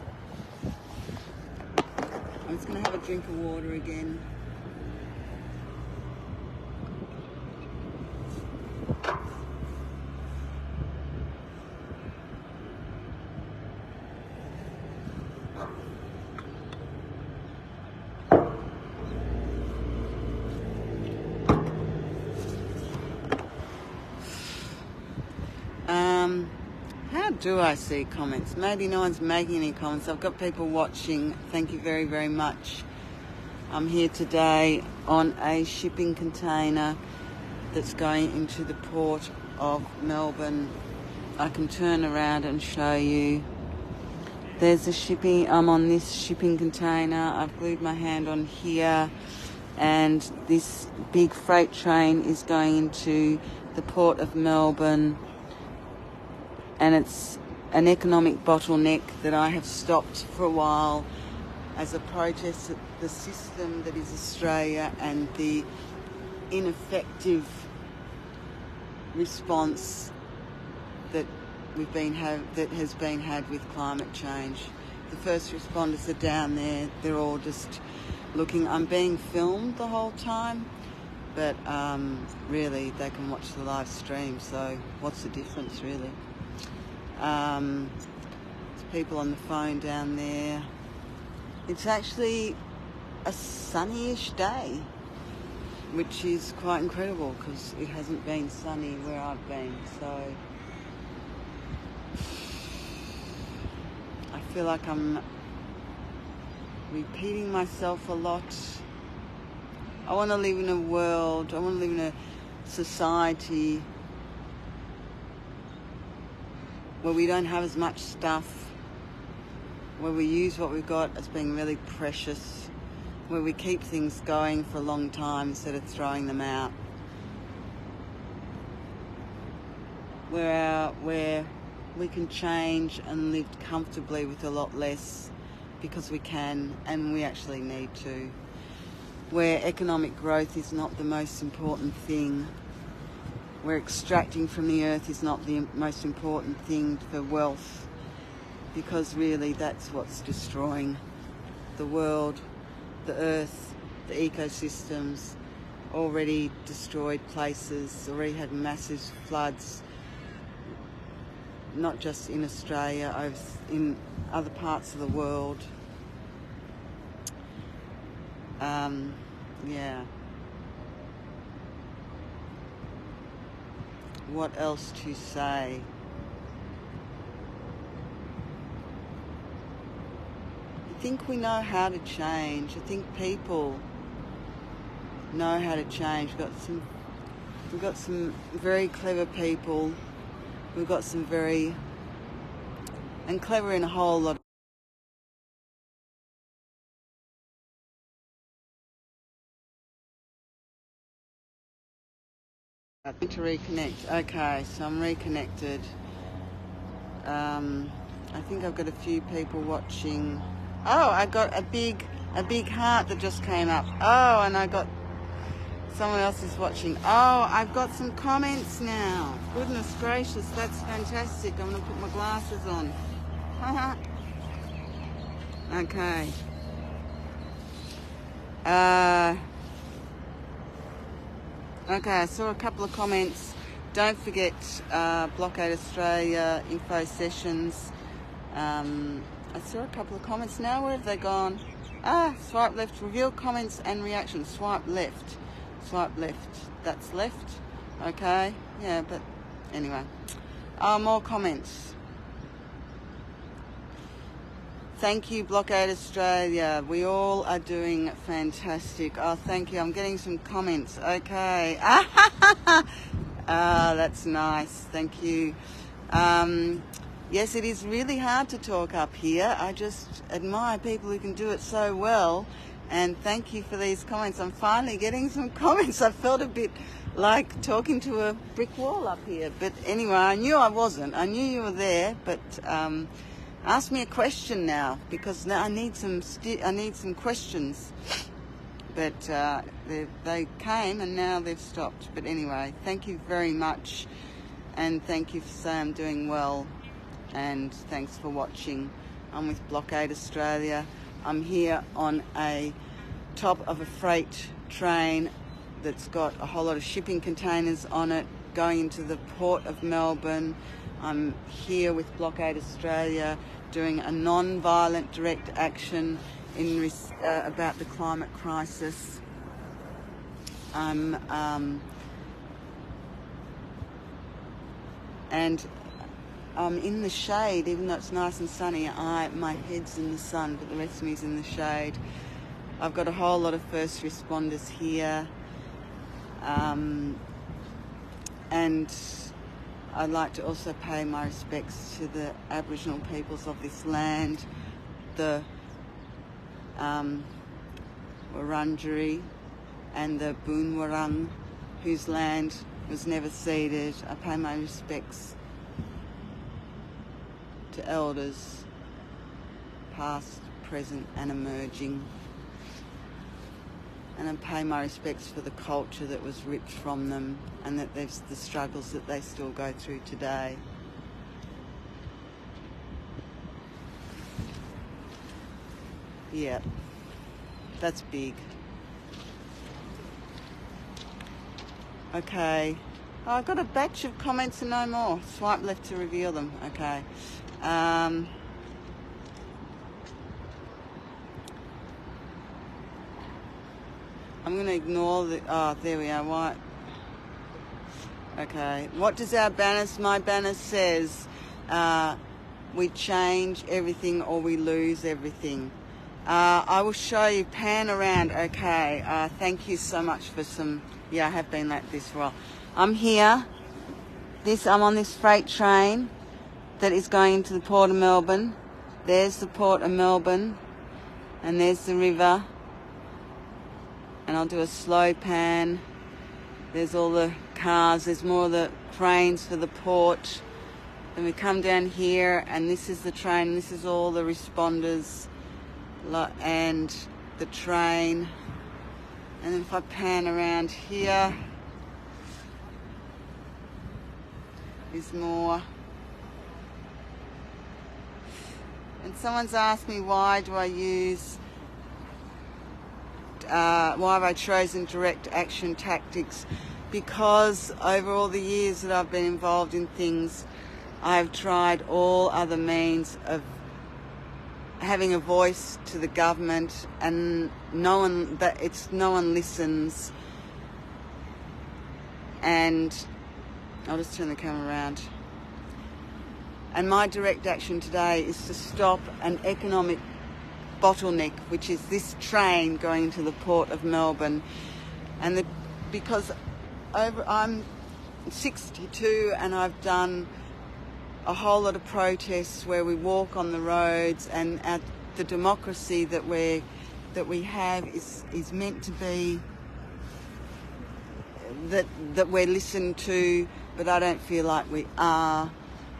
I'm just going to have a drink of water again. How do I see comments? Maybe no one's making any comments. I've got people watching. Thank you very, very much. I'm here today on a shipping container that's going into the Port of Melbourne. I can turn around and show you. There's a shipping, I'm on this shipping container. I've glued my hand on here, and this big freight train is going into the Port of Melbourne. And it's an economic bottleneck that I have stopped for a while as a protest at the system that is Australia and the ineffective response that has been had with climate change. The first responders are down there. They're all just looking. I'm being filmed the whole time, but really they can watch the live stream. So what's the difference, really? There's people on the phone down there. It's actually a sunny-ish day, which is quite incredible because it hasn't been sunny where I've been. So I feel like I'm repeating myself a lot. I want to live in a world, I want to live in a society where we don't have as much stuff, where we use what we've got as being really precious, where we keep things going for a long time instead of throwing them out, where we can change and live comfortably with a lot less because we can, and we actually need to, where economic growth is not the most important thing, where extracting from the earth is not the most important thing for wealth, because really that's what's destroying the world, the earth, the ecosystems, already destroyed places, already had massive floods, not just in Australia, in other parts of the world. Yeah. What else to say? I think we know how to change. I think people know how to change. We've got some very clever people. We've got some and clever in a whole lot. I need to reconnect. Okay, so I'm reconnected. I think I've got a few people watching. Oh, I got a big heart that just came up. Oh, and I got someone else is watching. Oh, I've got some comments now. Goodness gracious, that's fantastic. I'm going to put my glasses on. Okay. Okay, I saw a couple of comments. Don't forget Blockade Australia info sessions. I saw a couple of comments now. Where have they gone? Swipe left, reveal comments and reactions. Swipe left. Swipe left. That's left. Okay. Yeah, but anyway. More comments. Thank you, Blockade Australia. We all are doing fantastic. Oh, thank you. I'm getting some comments. Okay. That's nice. Thank you. Yes, it is really hard to talk up here. I just admire people who can do it so well. And thank you for these comments. I'm finally getting some comments. I felt a bit like talking to a brick wall up here. But anyway, I knew I wasn't. I knew you were there, but ask me a question now, because now I need some questions. But they came and now they've stopped. But anyway, thank you very much, and thank you for saying I'm doing well, and thanks for watching. I'm with Blockade Australia. I'm here on a top of a freight train that's got a whole lot of shipping containers on it going into the Port of Melbourne. I'm here with Blockade Australia doing a non-violent direct action in about the climate crisis. And I'm in the shade, even though it's nice and sunny. My head's in the sun, but the rest of me's in the shade. I've got a whole lot of first responders here, and I'd like to also pay my respects to the Aboriginal peoples of this land, the Wurundjeri and the Boonwurrung, whose land was never ceded. I pay my respects to elders, past, present and emerging. And I pay my respects for the culture that was ripped from them, and that there's the struggles that they still go through today. Yeah, that's big. Okay. Oh, I got a batch of comments and no more. Swipe left to reveal them. Okay. I'm going to ignore the... Oh, there we are. Why? Okay. What does our banner... My banner says, we change everything or we lose everything. I will show you. Pan around. Okay. Thank you so much for some... Yeah, I have been like this for a while. I'm here. I'm on this freight train that is going into the Port of Melbourne. There's the Port of Melbourne. And there's the river. And I'll do a slow pan. There's all the cars. There's more of the cranes for the port. Then we come down here, and this is the train. This is all the responders and the train. And then if I pan around here, there's more. And someone's asked me, why do I use... why have I chosen direct action tactics? Because over all the years that I've been involved in things, I've tried all other means of having a voice to the government, and no one listens. And I'll just turn the camera around. And my direct action today is to stop an economic bottleneck, which is this train going into the Port of Melbourne. And because I'm 62 and I've done a whole lot of protests where we walk on the roads, and the democracy that we have is meant to be that we're listened to, but I don't feel like we are.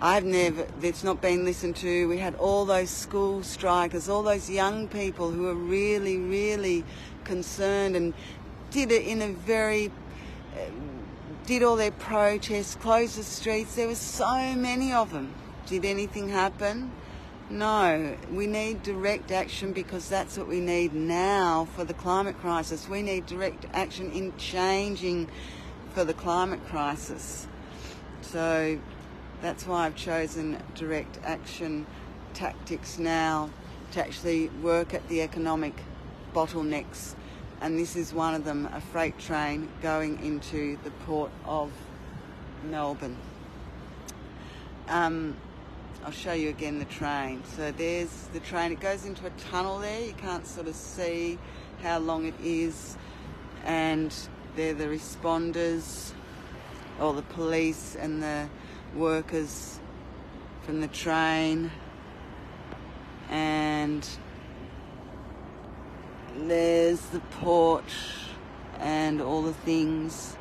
It's not been listened to. We had all those school strikers, all those young people who were really, really concerned and did it in a very, did all their protests, closed the streets. There were so many of them. Did anything happen? No. We need direct action, because that's what we need now for the climate crisis. We need direct action in changing for the climate crisis. So that's why I've chosen direct action tactics now, to actually work at the economic bottlenecks, and this is one of them, a freight train going into the Port of Melbourne. I'll show you again the train. So there's the train. It goes into a tunnel there. You can't sort of see how long it is. And they're the responders, or the police and the workers from the train. And there's the port and all the things.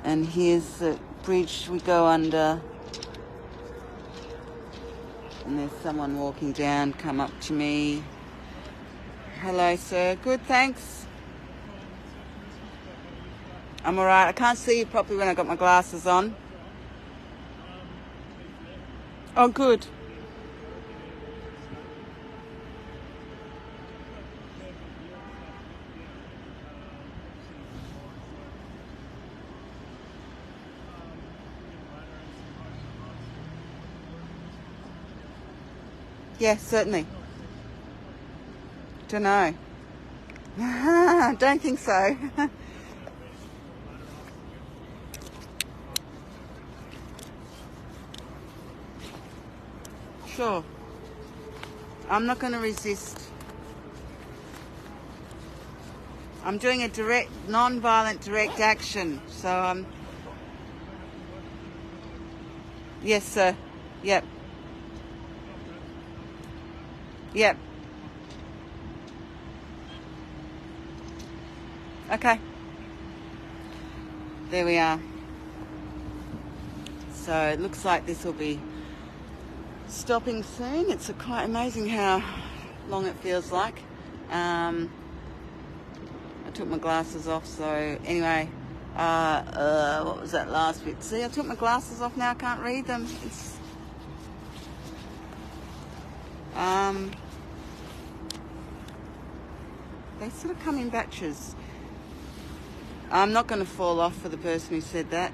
And here's the bridge we go under. And there's someone walking down, come up to me. Hello, sir. Good, thanks. I'm all right. I can't see you properly when I got my glasses on. Oh, good. Yes, certainly. Don't know. Don't think so. Sure. I'm not going to resist. I'm doing a direct, non-violent direct action. So, yes, sir. Yep. Yep. Okay. There we are. So it looks like this will be stopping soon. It's quite amazing how long it feels like. I took my glasses off, so anyway, what was that last bit? See, I took my glasses off now, I can't read them. It's they sort of come in batches. I'm not going to fall off for the person who said that.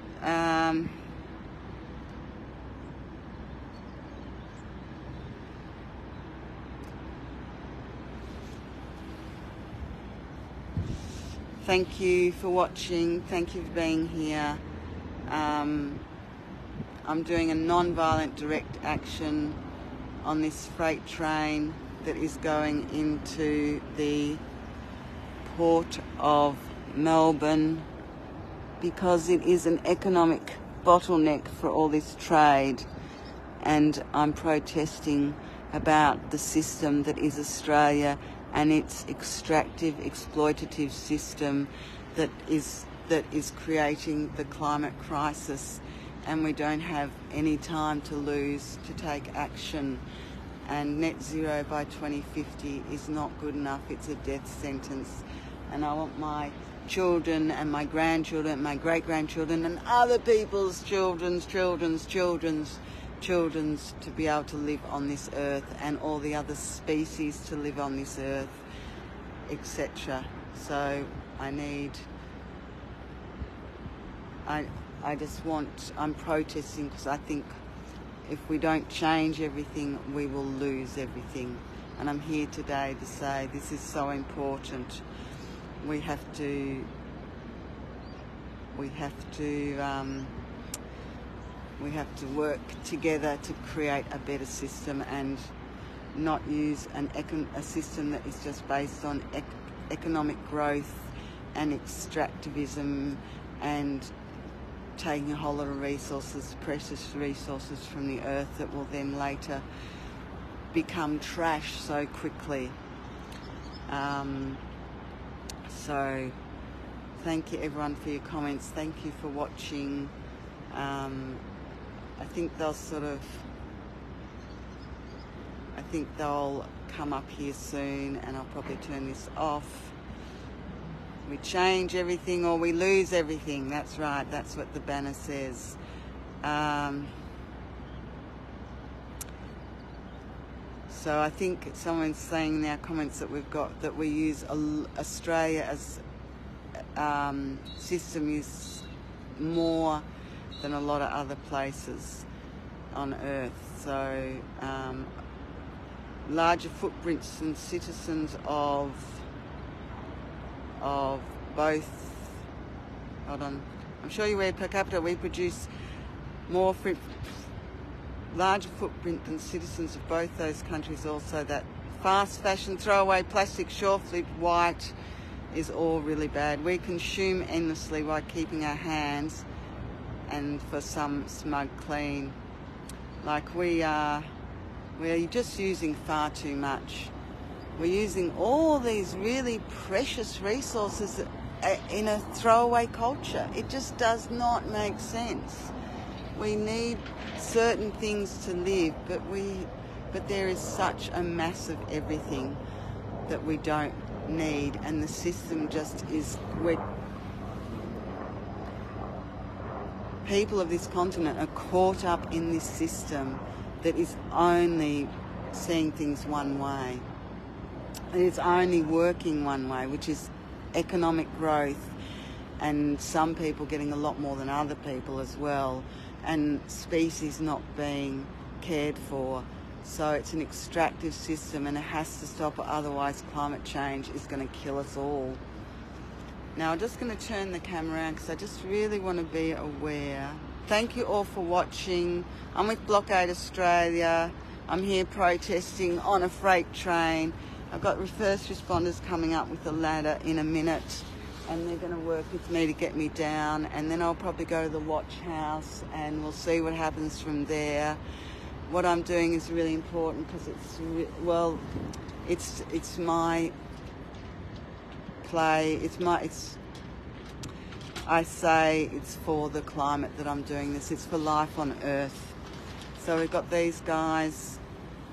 Thank you for watching. Thank you for being here. I'm doing a non-violent direct action on this freight train that is going into the Port of Melbourne because it is an economic bottleneck for all this trade, and I'm protesting about the system that is Australia and its extractive, exploitative system that is creating the climate crisis, and we don't have any time to lose to take action. And net zero by 2050 is not good enough. It's a death sentence. And I want my children and my grandchildren, my great-grandchildren and other people's children's to be able to live on this earth, and all the other species to live on this earth, etc. So I'm protesting because I think if we don't change everything, we will lose everything. And I'm here today to say this is so important. We have to work together to create a better system, and not use a system that is just based on economic growth and extractivism and taking a whole lot of resources, precious resources from the earth that will then later become trash so quickly. So thank you everyone for your comments. Thank you for watching. I think they'll come up here soon, and I'll probably turn this off. We change everything or we lose everything. That's right. That's what the banner says. So I think someone's saying in our comments that we use Australia as system is more than a lot of other places on earth. So larger footprints than citizens of both. Hold on. I'm sure you where per capita we produce more larger footprint than citizens of both those countries. Also, that fast fashion, throwaway plastic, shore-flipped, white is all really bad. We consume endlessly while keeping our hands, and for some, smug clean. Like we're just using far too much. We're using all these really precious resources in a throwaway culture. It just does not make sense. We need certain things to live, but there is such a massive everything that we don't need, and the system just is. People of this continent are caught up in this system that is only seeing things one way. And it's only working one way, which is economic growth, and some people getting a lot more than other people as well, and species not being cared for. So it's an extractive system, and it has to stop, or otherwise climate change is going to kill us all. Now I'm just going to turn the camera around because I just really want to be aware. Thank you all for watching. I'm with Blockade Australia. I'm here protesting on a freight train. I've got first responders coming up with a ladder in a minute, and they're going to work with me to get me down, and then I'll probably go to the watch house and we'll see what happens from there. What I'm doing is really important because it's my play. I say it's for the climate that I'm doing this. It's for life on Earth. So we've got these guys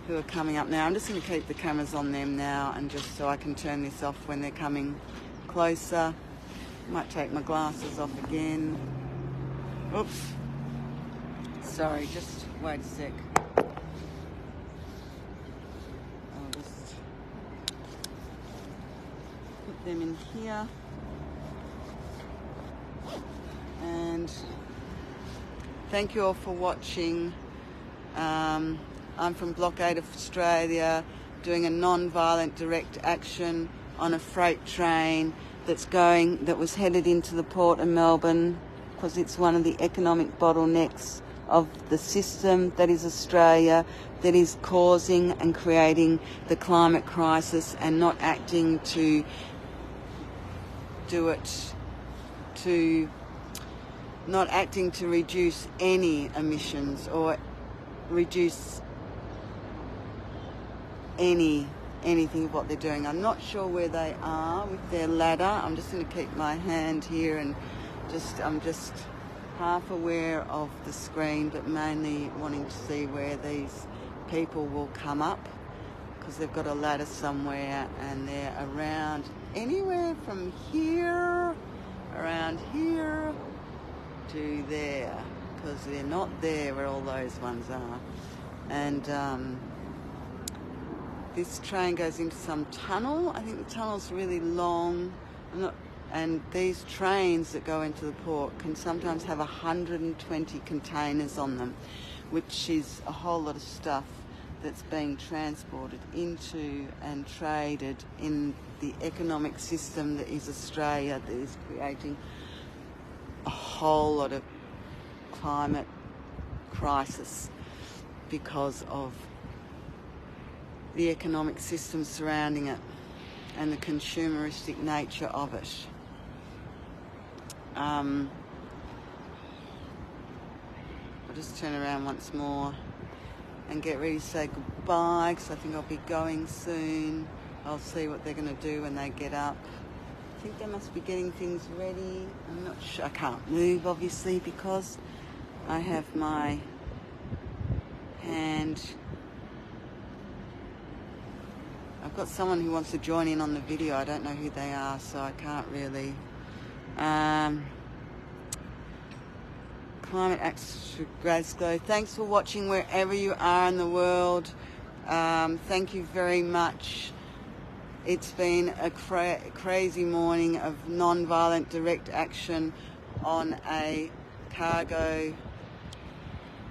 who are coming up now. I'm just going to keep the cameras on them now, and just so I can turn this off when they're coming closer. Might take my glasses off again. Oops. Sorry, just wait a sec. I'll just put them in here. And thank you all for watching. I'm from Blockade of Australia, doing a non-violent direct action on a freight train that was headed into the Port of Melbourne, because it's one of the economic bottlenecks of the system that is Australia, that is causing and creating the climate crisis, and not acting to reduce any emissions or reduce anything of what they're doing. I'm not sure where they are with their ladder. I'm just going to keep my hand here, and I'm just half aware of the screen, but mainly wanting to see where these people will come up, because they've got a ladder somewhere, and they're around anywhere from here, around here to there, because they're not there where all those ones are. And this train goes into some tunnel. I think the tunnel's really long. And these trains that go into the port can sometimes have 120 containers on them, which is a whole lot of stuff that's being transported into and traded in the economic system that is Australia, that is creating a whole lot of climate crisis because of the economic system surrounding it and the consumeristic nature of it. I'll just turn around once more and get ready to say goodbye, because I think I'll be going soon. I'll see what they're going to do when they get up. I think they must be getting things ready. I'm not sure. I can't move, obviously, because I have my hand. I've got someone who wants to join in on the video. I don't know who they are, so I can't really. Climate Action Glasgow. Thanks for watching wherever you are in the world. Thank you very much. It's been a crazy morning of non-violent direct action on a cargo,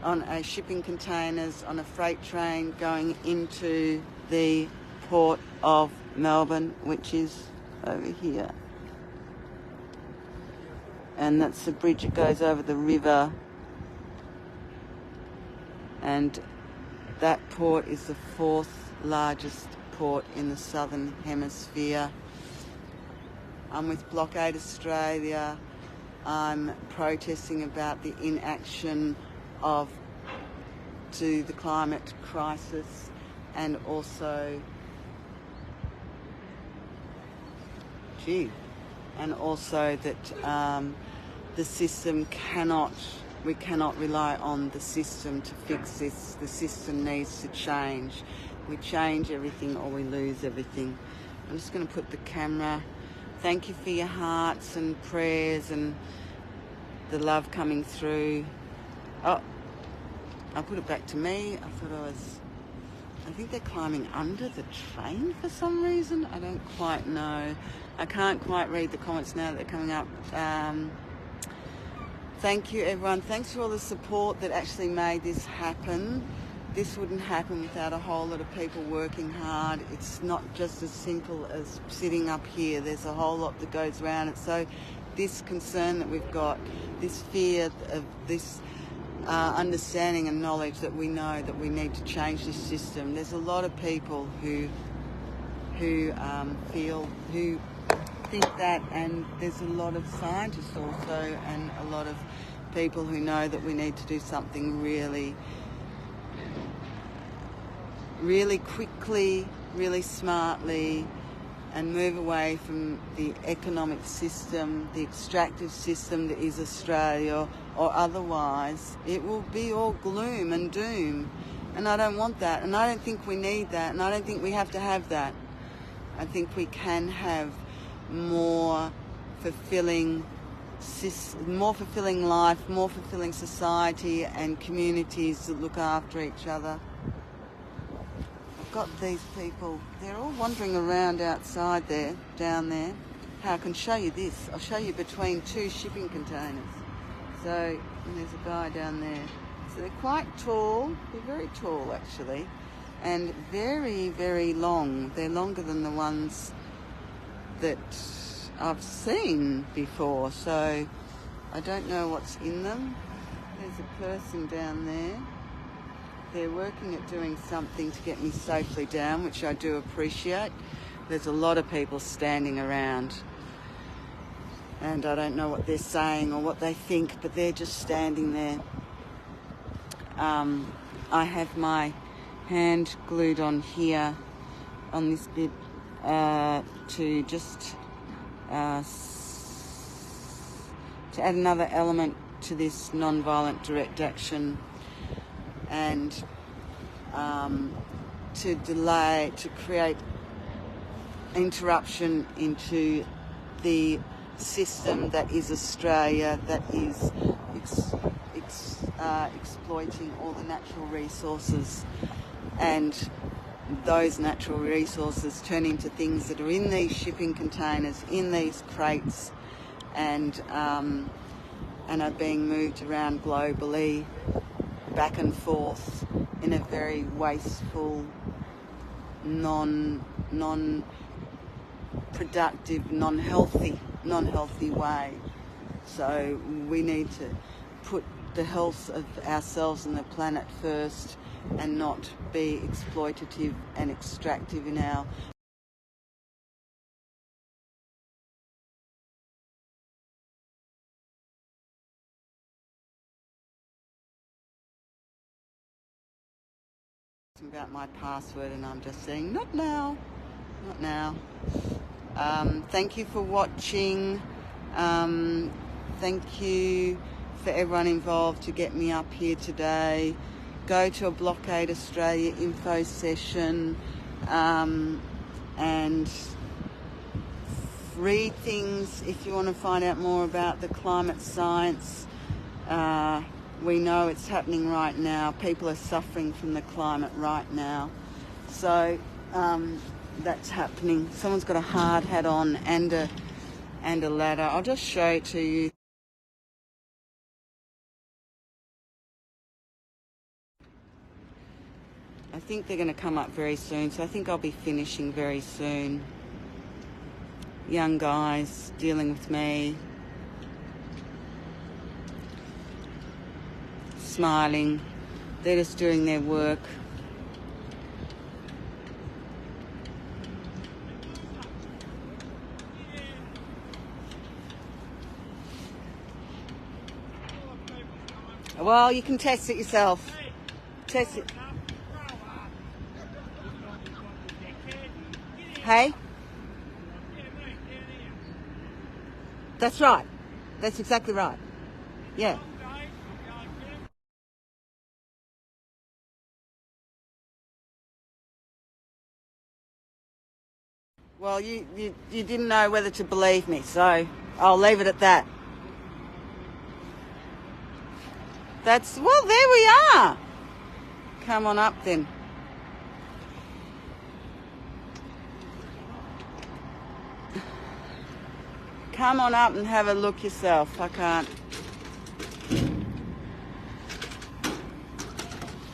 on a shipping containers, on a freight train going into the Port of Melbourne, which is over here. And that's the bridge that goes over the river. And that port is the 4th largest port in the Southern Hemisphere. I'm with Blockade Australia. I'm protesting about the inaction to the climate crisis, and also that the system we cannot rely on the system to fix this. The system needs to change. We change everything or we lose everything. I'm just going to put the camera. Thank you for your hearts and prayers and the love coming through. Oh, I'll put it back to me. I think they're climbing under the train for some reason. I don't quite know. I can't quite read the comments now that they're coming up. Thank you, everyone. Thanks for all the support that actually made this happen. This wouldn't happen without a whole lot of people working hard. It's not just as simple as sitting up here. There's a whole lot that goes around it. So this concern that we've got, this fear of this understanding and knowledge that we know that we need to change this system. There's a lot of people who think that, and there's a lot of scientists also, and a lot of people who know that we need to do something really quickly, really smartly, and move away from the economic system, the extractive system that is Australia, or otherwise it will be all gloom and doom. And I don't want that, and I don't think we need that, and I don't think we have to have that. I think we can have more fulfilling life, more fulfilling society and communities that look after each other. I've got these people, they're all wandering around outside there, down there. How I can show you this. I'll show you between 2 shipping containers. So, and there's a guy down there. So they're quite tall, they're very tall actually, and very, very long. They're longer than the ones that I've seen before, so I don't know what's in them. There's a person down there. They're working at doing something to get me safely down, which I do appreciate. There's a lot of people standing around, and I don't know what they're saying or what they think, but they're just standing there. I have my hand glued on here, on this bit, to just to add another element to this non-violent direct action, and to create interruption into the system that is Australia, that is exploiting all the natural resources, and those natural resources turn into things that are in these shipping containers, in these crates, and are being moved around globally, back and forth, in a very wasteful, non-productive, non-healthy way. So we need to put the health of ourselves and the planet first, and not be exploitative and extractive in our about my password, and I'm just saying not now. Thank you for watching. Thank you for everyone involved to get me up here today. Go to a Blockade Australia info session, and read things if you want to find out more about the climate science. We know it's happening right now. People are suffering from the climate right now. So that's happening. Someone's got a hard hat on and a ladder. I'll just show it to you. I think they're going to come up very soon, so I think I'll be finishing very soon. Young guys dealing with me, smiling. They're just doing their work. Well, you can test it yourself. Test it. Hey? That's right. That's exactly right. Yeah. Well, you didn't know whether to believe me, so I'll leave it at that. Well, there we are. Come on up then. Come on up and have a look yourself. I can't.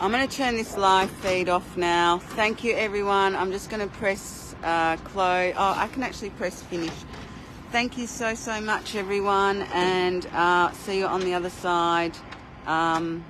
I'm going to turn this live feed off now. Thank you, everyone. I'm just going to press close. Oh, I can actually press finish. Thank you so much, everyone, and see you on the other side. Bye.